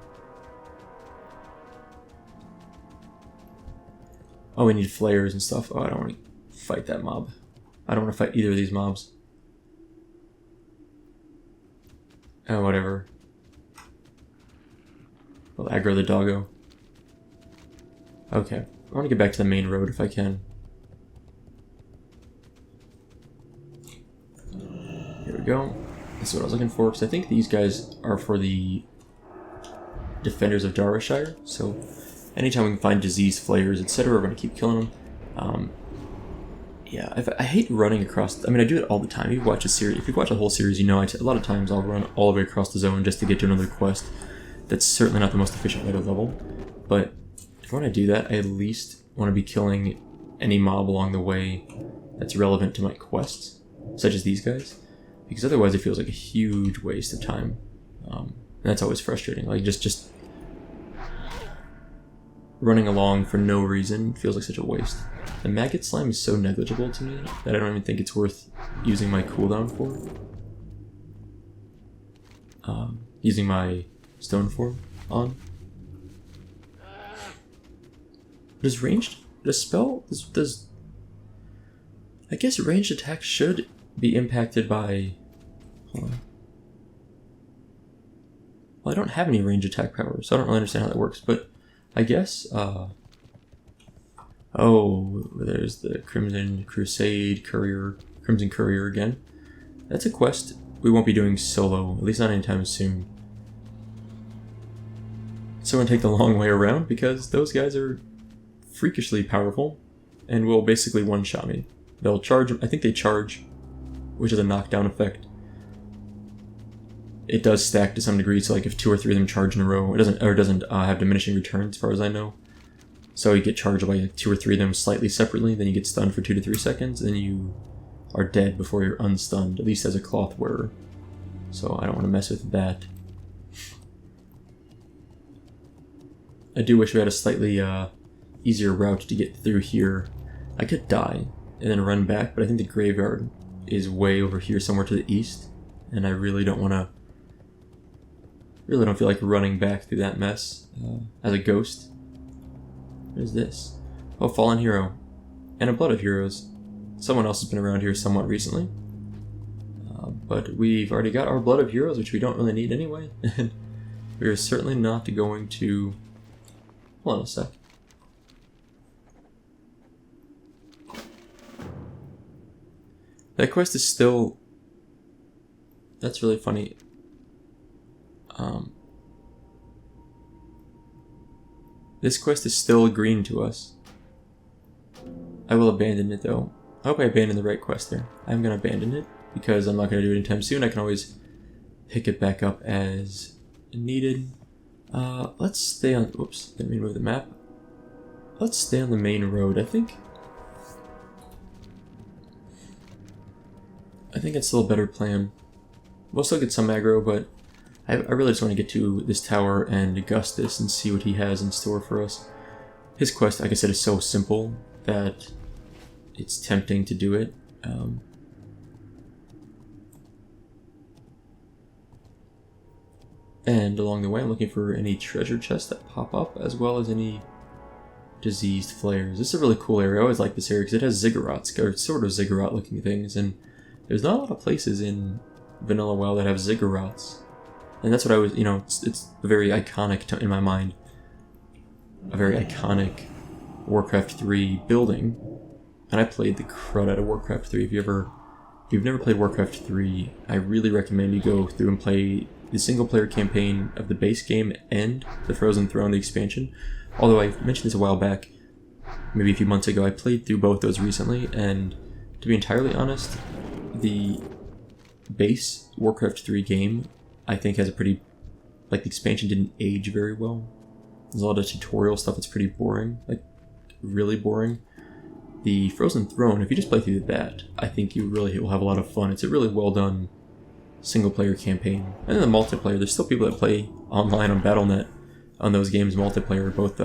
S1: we need flares and stuff. Oh, I don't want to fight that mob. I don't want to fight either of these mobs. Oh, whatever. We'll aggro the doggo. Okay. I want to get back to the main road if I can. Here we go. This is what I was looking for, because I think these guys are for the defenders of Derbyshire. So anytime we can find disease flares, etc., we're going to keep killing them. Yeah, I hate running across... I mean, I do it all the time. If you watch a series, if you watch a whole series, you know a lot of times I'll run all the way across the zone just to get to another quest. That's certainly not the most efficient way to level. But if I want to do that, I at least want to be killing any mob along the way that's relevant to my quests, such as these guys. Because otherwise it feels like a huge waste of time. And that's always frustrating. Like, just running along for no reason feels like such a waste. The maggot slime is so negligible to me that I don't even think it's worth using my cooldown for. Using my stone form on. Does ranged... Does spell... Does... I guess ranged attacks should be impacted by... Hold on. Well, I don't have any range attack powers, so I don't really understand how that works, but I guess, oh, there's the Crimson Crusade Courier, Crimson Courier again. That's a quest we won't be doing solo, at least not anytime soon. So I'm gonna take the long way around, because those guys are freakishly powerful, and will basically one-shot me. They'll charge, I think they charge, which is a knockdown effect. It does stack to some degree, so like if 2 or 3 of them charge in a row, it doesn't have diminishing returns as far as I know. So you get charged by like 2 or 3 of them slightly separately, then you get stunned for 2 to 3 seconds, then you are dead before you're unstunned, at least as a cloth wearer. So I don't want to mess with that. I do wish we had a slightly easier route to get through here. I could die and then run back, but I think the graveyard is way over here somewhere to the east, and I really don't want to... Really don't feel like running back through that mess as a ghost. What is this? Oh, Fallen Hero. And a Blood of Heroes. Someone else has been around here somewhat recently. But we've already got our Blood of Heroes, which we don't really need anyway. And we are certainly not going to... Hold on a sec. That quest is still... That's really funny. This quest is still green to us. I will abandon it though. I hope I abandoned the right quest there. I'm going to abandon it because I'm not going to do it anytime soon. I can always pick it back up as needed. Let's stay on... Oops, let me move the map. Let's stay on the main road, I think. I think it's still a better plan. We'll still get some aggro, but I really just want to get to this tower and Augustus and see what he has in store for us. His quest, like I said, is so simple that it's tempting to do it. And along the way, I'm looking for any treasure chests that pop up, as well as any diseased flares. This is a really cool area. I always like this area because it has ziggurats, or sort of ziggurat-looking things, and there's not a lot of places in Vanilla WoW that have ziggurats. And that's what I was, you know, it's very iconic in my mind. A very iconic Warcraft 3 building. And I played the crud out of Warcraft 3. If you've never played Warcraft 3, I really recommend you go through and play the single-player campaign of the base game and the Frozen Throne, the expansion. Although I mentioned this a while back, maybe a few months ago, I played through both those recently, and to be entirely honest, the base Warcraft 3 game, I think, has a pretty... Like, the expansion didn't age very well. There's a lot of tutorial stuff that's pretty boring, like, really boring. The Frozen Throne, if you just play through that, I think you really will have a lot of fun. It's a really well-done single-player campaign. And then the multiplayer, there's still people that play online on Battle.net on those games multiplayer, both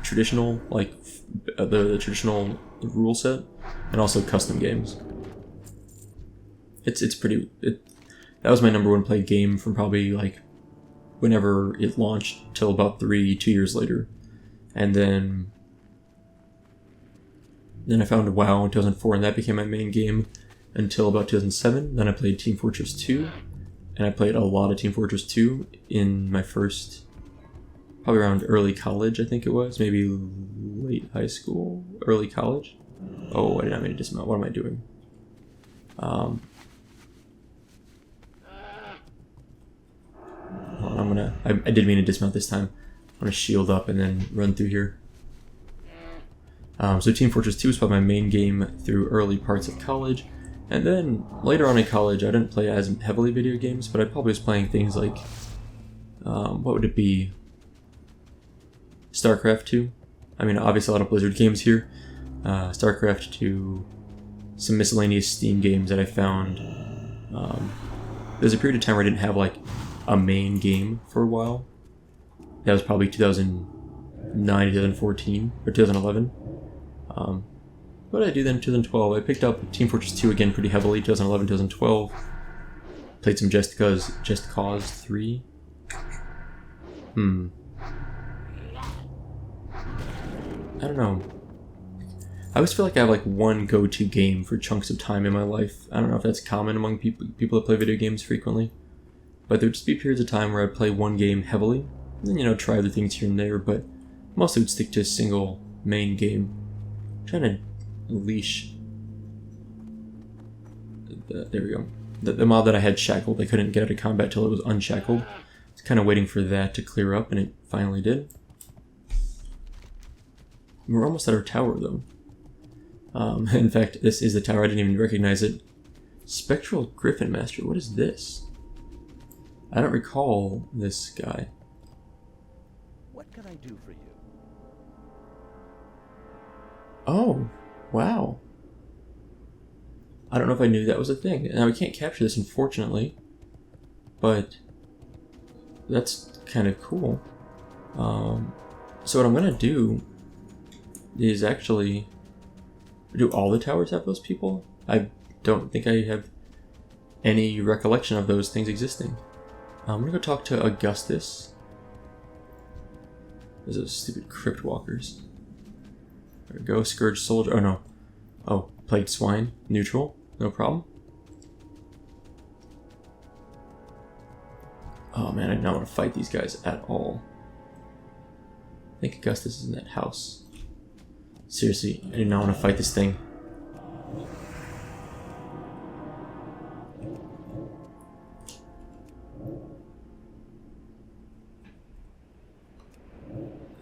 S1: traditional, like the traditional rule set, and also custom games. it's pretty. That was my number one played game from probably like whenever it launched till about 2 years later, and then I found WoW in 2004, and that became my main game until about 2007. Then I played Team Fortress 2, and I played a lot of Team Fortress 2 in my first, probably around early college, I think it was, maybe late high school, early college. Oh, I did not mean to dismount. What am I doing? I did mean to dismount this time. I'm gonna shield up and then run through here. So Team Fortress 2 was probably my main game through early parts of college. And then later on in college, I didn't play as heavily video games, but I probably was playing things like, what would it be? StarCraft 2. I mean, obviously a lot of Blizzard games here. StarCraft 2, some miscellaneous Steam games that I found. There's a period of time where I didn't have like a main game for a while. That was probably 2009, 2014, or 2011. What did I do then in 2012? I picked up Team Fortress 2 again pretty heavily, 2011, 2012. Played some Just Cause 3. I don't know. I always feel like I have like one go-to game for chunks of time in my life. I don't know if that's common among people that play video games frequently. But there would just be periods of time where I'd play one game heavily, and then, try other things here and there, but mostly would stick to a single main game. I'm trying to unleash... there we go. The mob that I had shackled, I couldn't get out of combat till it was unshackled. I was kind of waiting for that to clear up, and it finally did. We're almost at our tower, though. In fact, this is the tower. I didn't even recognize it. Spectral Griffon Master. What is this? I don't recall this guy.
S2: What can I do for you?
S1: Oh, wow. I don't know if I knew that was a thing. Now, we can't capture this, unfortunately. But that's kind of cool. So what I'm going to do is actually... Do all the towers have those people? I don't think I have any recollection of those things existing. I'm gonna go talk to Augustus. Those are stupid crypt walkers. There we go, Scourge Soldier. Oh no. Oh, Plagued Swine. Neutral. No problem. Oh man, I do not want to fight these guys at all. I think Augustus is in that house. Seriously, I do not want to fight this thing.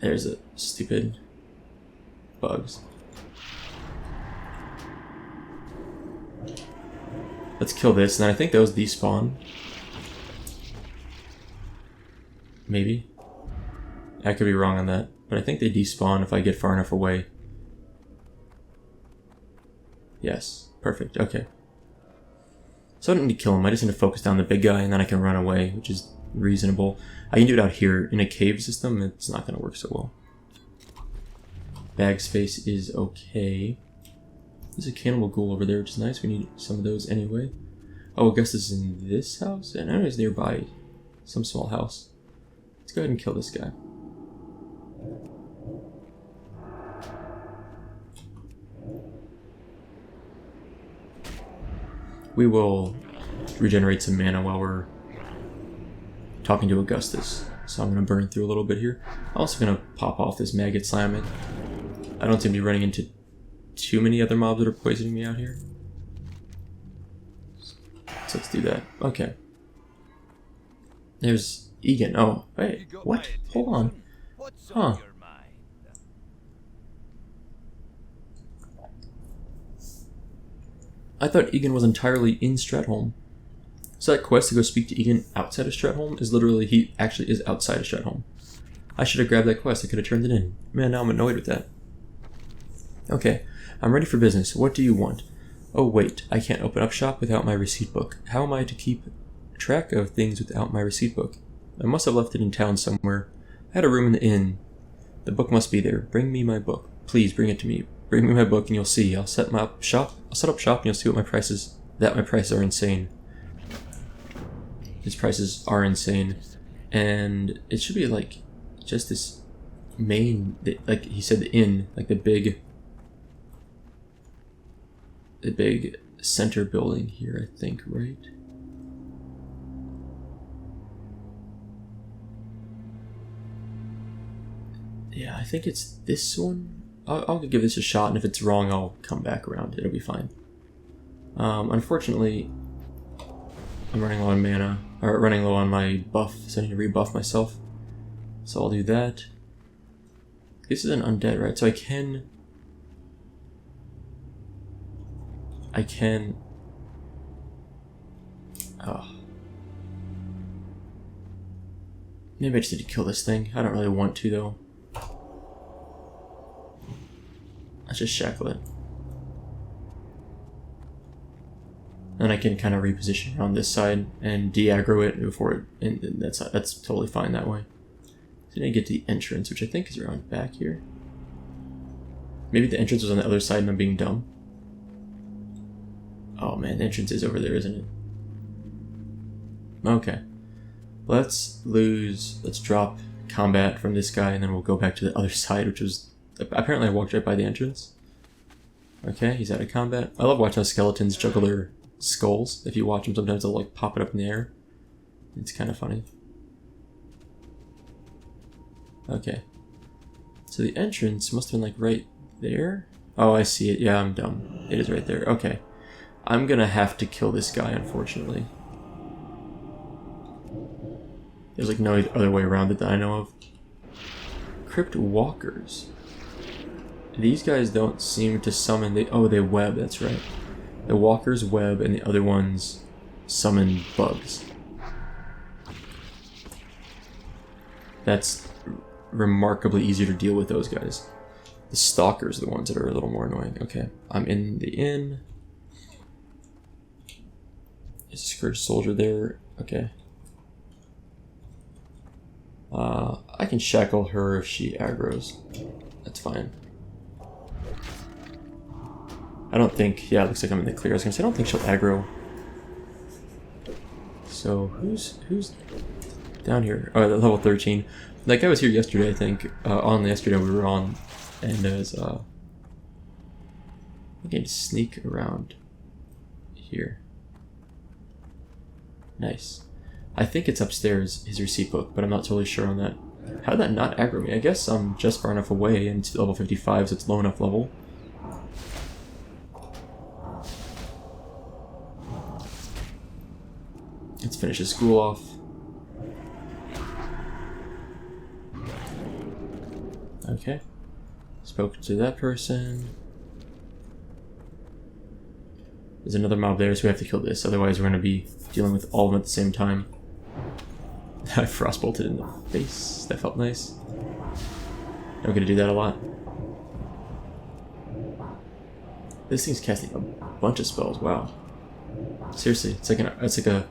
S1: There's a stupid bugs. Let's kill this, and then I think those despawn. Maybe. I could be wrong on that, but I think they despawn if I get far enough away. Yes, perfect, okay. So I don't need to kill him, I just need to focus down the big guy and then I can run away, which is reasonable. I can do it out here in a cave system, it's not going to work so well. Bag space is okay. There's a cannibal ghoul over there, which is nice, we need some of those anyway. Oh, Augustus is in this house? And I know he's nearby some small house. Let's go ahead and kill this guy. We will regenerate some mana while we're talking to Augustus. So I'm going to burn through a little bit here. I'm also going to pop off this maggot slam. I don't seem to be running into too many other mobs that are poisoning me out here. So let's do that. Okay. There's Egan. Oh, wait. What? Hold on. Huh. I thought Egan was entirely in Stratholme. So that quest to go speak to Egan outside of Stratholme is literally, he actually is outside of Stratholme. I should have grabbed that quest, I could have turned it in. Man, now I'm annoyed with that. Okay, I'm ready for business. What do you want? Oh wait, I can't open up shop without my receipt book. How am I to keep track of things without my receipt book? I must have left it in town somewhere. I had a room in the inn. The book must be there. Bring me my book. Please bring it to me. Bring me my book and you'll see. I'll set up shop and you'll see what my prices that my prices are insane. His prices are insane. And it should be like just this main, like he said, the inn, like the big center building here, I think, right? Yeah, I think it's this one. I'll give this a shot, and if it's wrong, I'll come back around. It'll be fine. Unfortunately, I'm running low on mana, or running low on my buff, so I need to rebuff myself. So I'll do that. This is an undead, right? So I can... Oh. Maybe I just need to kill this thing. I don't really want to, though. Let's just shackle it. Then I can kind of reposition around this side and de-aggro it before it, and that's totally fine that way. So I need to get to the entrance, which I think is around back here. Maybe the entrance was on the other side and I'm being dumb. Oh man, the entrance is over there, isn't it? Okay. Let's drop combat from this guy, and then we'll go back to the other side, which was... Apparently I walked right by the entrance. Okay, he's out of combat. I love watching how skeletons juggle their skulls. If you watch them, sometimes they'll like pop it up in the air. It's kind of funny. Okay. So the entrance must have been like right there. Oh, I see it. Yeah, I'm dumb. It is right there. Okay. I'm gonna have to kill this guy, unfortunately. There's like no other way around it that I know of. Crypt Walkers. These guys don't seem to summon... they web, that's right. The walkers web, and the other ones summon bugs. That's remarkably easier to deal with, those guys. The stalkers are the ones that are a little more annoying. Okay, I'm in the inn. There's a Scourge Soldier there. Okay. I can shackle her if she aggroes. That's fine. I don't think... Yeah, it looks like I'm in the clear. I was gonna say, I don't think she'll aggro. So, who's down here? Oh, level 13. That guy was here yesterday, I think. On yesterday we were on. And there's, I can sneak around here. Nice. I think it's upstairs, his receipt book, but I'm not totally sure on that. How did that not aggro me? I guess I'm just far enough away, and it's level 55, so it's low enough level. Let's finish his school off. Okay. Spoke to that person. There's another mob there, so we have to kill this, otherwise we're going to be dealing with all of them at the same time. I frostbolted in the face. That felt nice. I'm going to do that a lot. This thing's casting a bunch of spells. Wow. Seriously, it's like a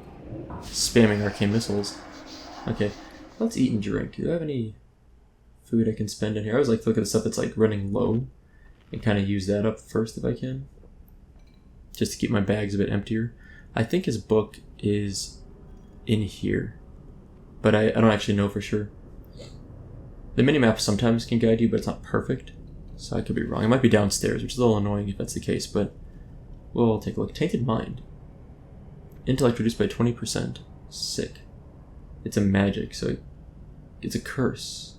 S1: spamming arcane missiles. Okay, let's eat and drink. Do I have any food I can spend in here? I always like to look at the stuff that's like running low and kind of use that up first if I can, just to keep my bags a bit emptier. I think his book is in here, but I don't actually know for sure. The minimap sometimes can guide you, but it's not perfect, so I could be wrong. It might be downstairs, which is a little annoying if that's the case, but we'll take a look. Tainted Mind. Intellect reduced by 20%. Sick. It's a magic, so it's a curse.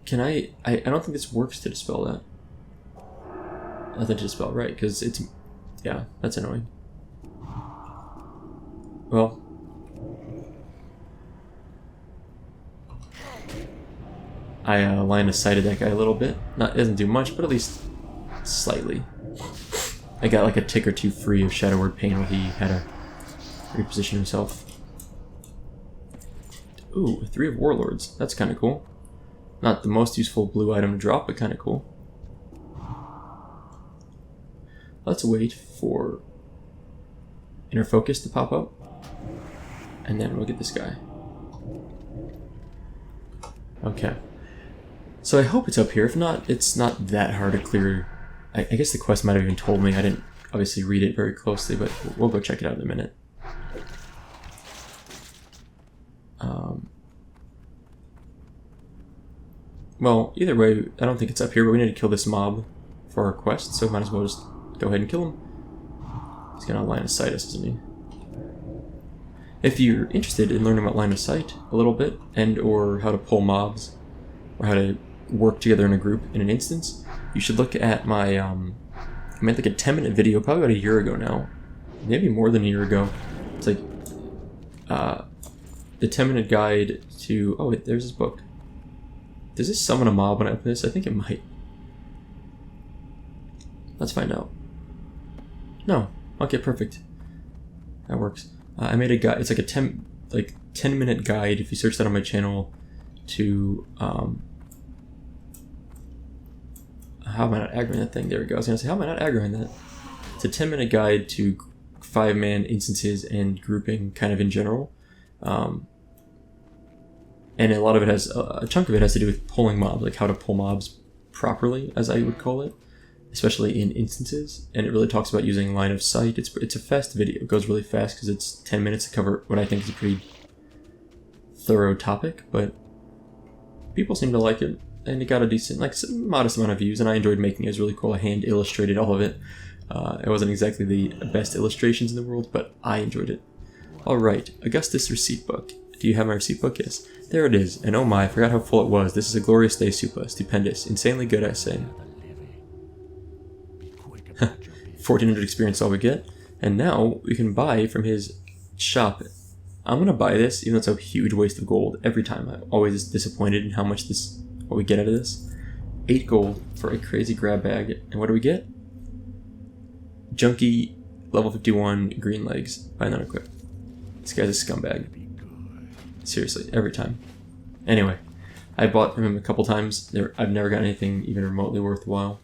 S1: Can I don't think this works to dispel that. Nothing to dispel, right, because it's... Yeah, that's annoying. Well... I line of sighted that guy a little bit. It doesn't do much, but at least slightly. I got like a tick or two free of Shadow Word Pain while he had to reposition himself. Ooh, 3 of Warlords. That's kind of cool. Not the most useful blue item to drop, but kind of cool. Let's wait for Inner Focus to pop up, and then we'll get this guy. Okay. So I hope it's up here. If not, it's not that hard to clear. I guess the quest might have even told me. I didn't obviously read it very closely, but we'll go check it out in a minute. Well, either way, I don't think it's up here, but we need to kill this mob for our quest, so might as well just go ahead and kill him. He's gonna line of sight us, isn't he? If you're interested in learning about line of sight a little bit, and or how to pull mobs, or how to work together in a group in an instance, you should look at my, I made like a 10-minute video, probably about a year ago now, maybe more than a year ago. It's like, the 10-minute guide to, oh wait, there's this book. Does this summon a mob when I open this? I think it might. Let's find out. No. Okay, perfect. That works. I made a guide. It's like a 10-minute guide. If you search that on my channel, to how am I not aggroing that thing? There we go. I was gonna say, how am I not aggroing that? It's a 10-minute guide to 5-man instances and grouping, kind of in general. And a lot of it has, a chunk of it has to do with pulling mobs, like how to pull mobs properly, as I would call it, especially in instances. And it really talks about using line of sight. It's a fast video. It goes really fast because it's 10 minutes to cover what I think is a pretty thorough topic, but people seem to like it, and it got a decent, like, modest amount of views, and I enjoyed making it. It was really cool. I hand illustrated all of it. It wasn't exactly the best illustrations in the world, but I enjoyed it. Alright, Augustus receipt book. Do you have my receipt book? Yes. There it is, and oh my, I forgot how full it was. This is a glorious day, Soupa. Stupendous. Insanely good, I say. 1400 experience all we get. And now we can buy from his shop. I'm gonna buy this, even though it's a huge waste of gold every time. I'm always disappointed in how much what we get out of this. 8 gold for a crazy grab bag. And what do we get? Junkie, level 51, green legs. Buy non-equipped. This guy's a scumbag. Seriously, every time. Anyway, I bought from him a couple times. I've never got anything even remotely worthwhile.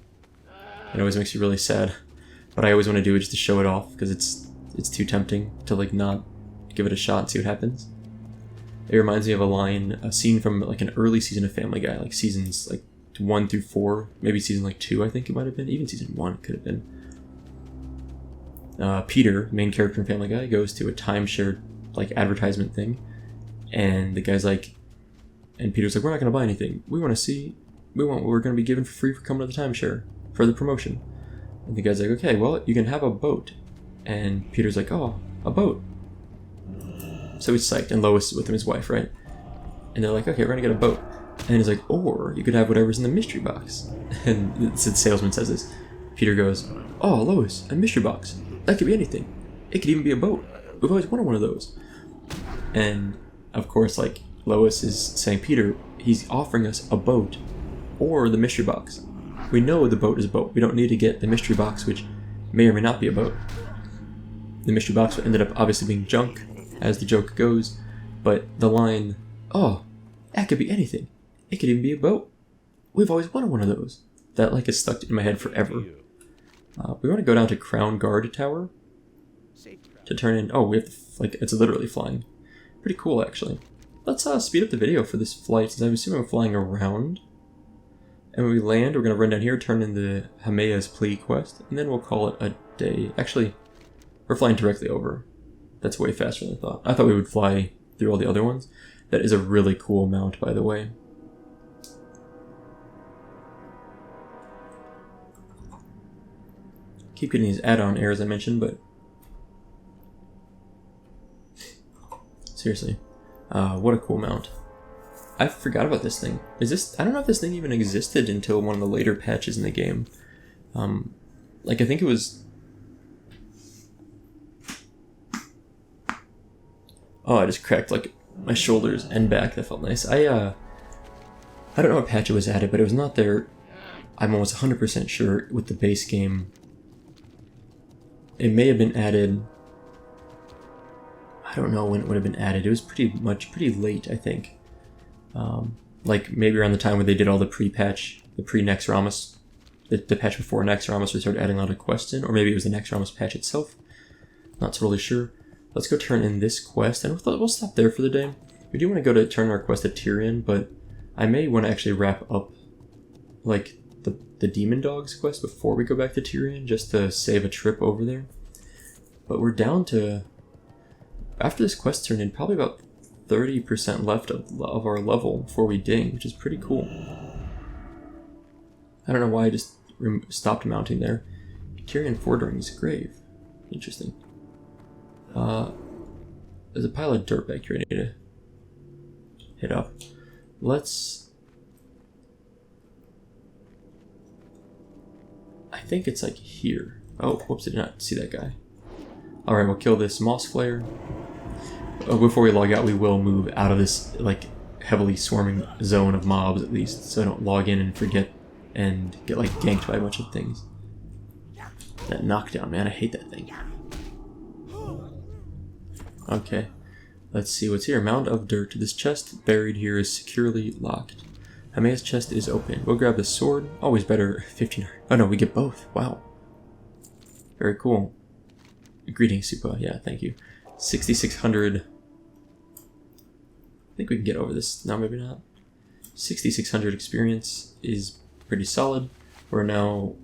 S1: It always makes me really sad. But I always want to do it just to show it off, because it's too tempting to like not give it a shot and see what happens. It reminds me of a scene from like an early season of Family Guy, like seasons like 1 through 4, maybe season like 2 I think it might have been, even season 1 could have been. Peter, main character in Family Guy, goes to a timeshare like advertisement thing, and the guy's like, and Peter's like, we're not going to buy anything. We want what we're going to be given for free for coming to the timeshare for the promotion. And the guy's like, okay, well, you can have a boat. And Peter's like, oh, a boat. So he's psyched, and Lois is with him, his wife, right? And they're like, okay, we're going to get a boat. And he's like, or you could have whatever's in the mystery box. And the salesman says this. Peter goes, oh, Lois, a mystery box. That could be anything. It could even be a boat. We've always wanted one of those. And, of course, like, Lois is saying, Peter, he's offering us a boat or the mystery box. We know the boat is a boat. We don't need to get the mystery box, which may or may not be a boat. The mystery box ended up obviously being junk, as the joke goes, but the line, oh, that could be anything. It could even be a boat. We've always wanted one of those. That, like, is stuck in my head forever. We want to go down to Crown Guard Tower to turn in, oh, we have to, like, it's literally flying. Pretty cool, actually. Let's speed up the video for this flight, since I'm assuming we're flying around. And when we land, we're going to run down here, turn in the Hamea's Plea quest, and then we'll call it a day. Actually, we're flying directly over. That's way faster than I thought. I thought we would fly through all the other ones. That is a really cool mount, by the way. Keep getting these add-on errors I mentioned, but seriously, what a cool mount. I forgot about this thing. I don't know if this thing even existed until one of the later patches in the game. Like, I think it was... Oh, I just cracked, like, my shoulders and back. That felt nice. I don't know what patch it was added, but it was not there. I'm almost 100% sure with the base game. It may have been added... I don't know when it would have been added. It was pretty late, I think. Like maybe around the time where they did all the pre-patch, the pre-Nex Ramus, the patch before Nex Ramus, we started adding a lot of quests in, or maybe it was the Nex Ramus patch itself. Not totally sure. Let's go turn in this quest, and we'll stop there for the day. We do want to go to turn our quest at Tyrion, but I may want to actually wrap up, like, the the Demon Dogs quest before we go back to Tyrion, just to save a trip over there. But we're down to, after this quest turned in, probably about 30% left of our level before we ding, which is pretty cool. I don't know why I just stopped mounting there. Tyrion Fordering's grave. Interesting. There's a pile of dirt back here I need to hit up. I think it's like here. Oh, whoops, I did not see that guy. Alright, we'll kill this Moss Flayer. Before we log out, we will move out of this like heavily swarming zone of mobs at least, so I don't log in and forget and get like ganked by a bunch of things. That knockdown, man, I hate that thing. Okay, let's see what's here. Mound of dirt. This chest buried here is securely locked. Hamea's chest is open. We'll grab the sword. Always better 15. Oh no, we get both. Wow. Very cool. Greetings, Supa. Yeah, thank you. 6,600. I think we can get over this. No, maybe not. 6,600 experience is pretty solid. We're now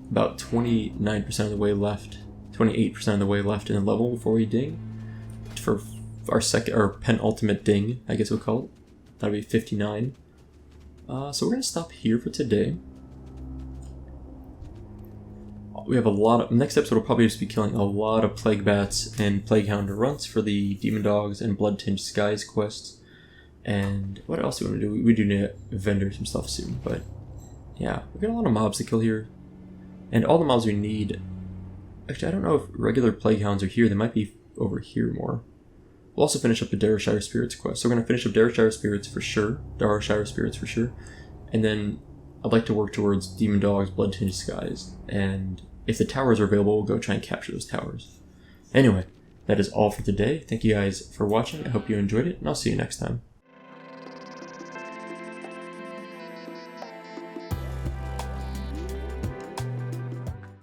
S1: about 29% of the way left. 28% of the way left in the level before we ding. For our penultimate ding, I guess we'll call it. That'll be 59. So we're going to stop here for today. We have a lot of... Next episode will probably just be killing a lot of Plague Bats and Plague Hound runts for the Demon Dogs and Blood Tinged Skies quests. And what else do we want to do? We do need to vendor some stuff soon, but yeah, we've got a lot of mobs to kill here. And all the mobs we need... Actually, I don't know if regular Plague Hounds are here. They might be over here more. We'll also finish up the Derbyshire Spirits quest. So we're going to finish up Derbyshire Spirits for sure. And then I'd like to work towards Demon Dogs, Blood Tinged Skies. And if the towers are available, we'll go try and capture those towers. Anyway, that is all for today. Thank you guys for watching. I hope you enjoyed it, and I'll see you next time.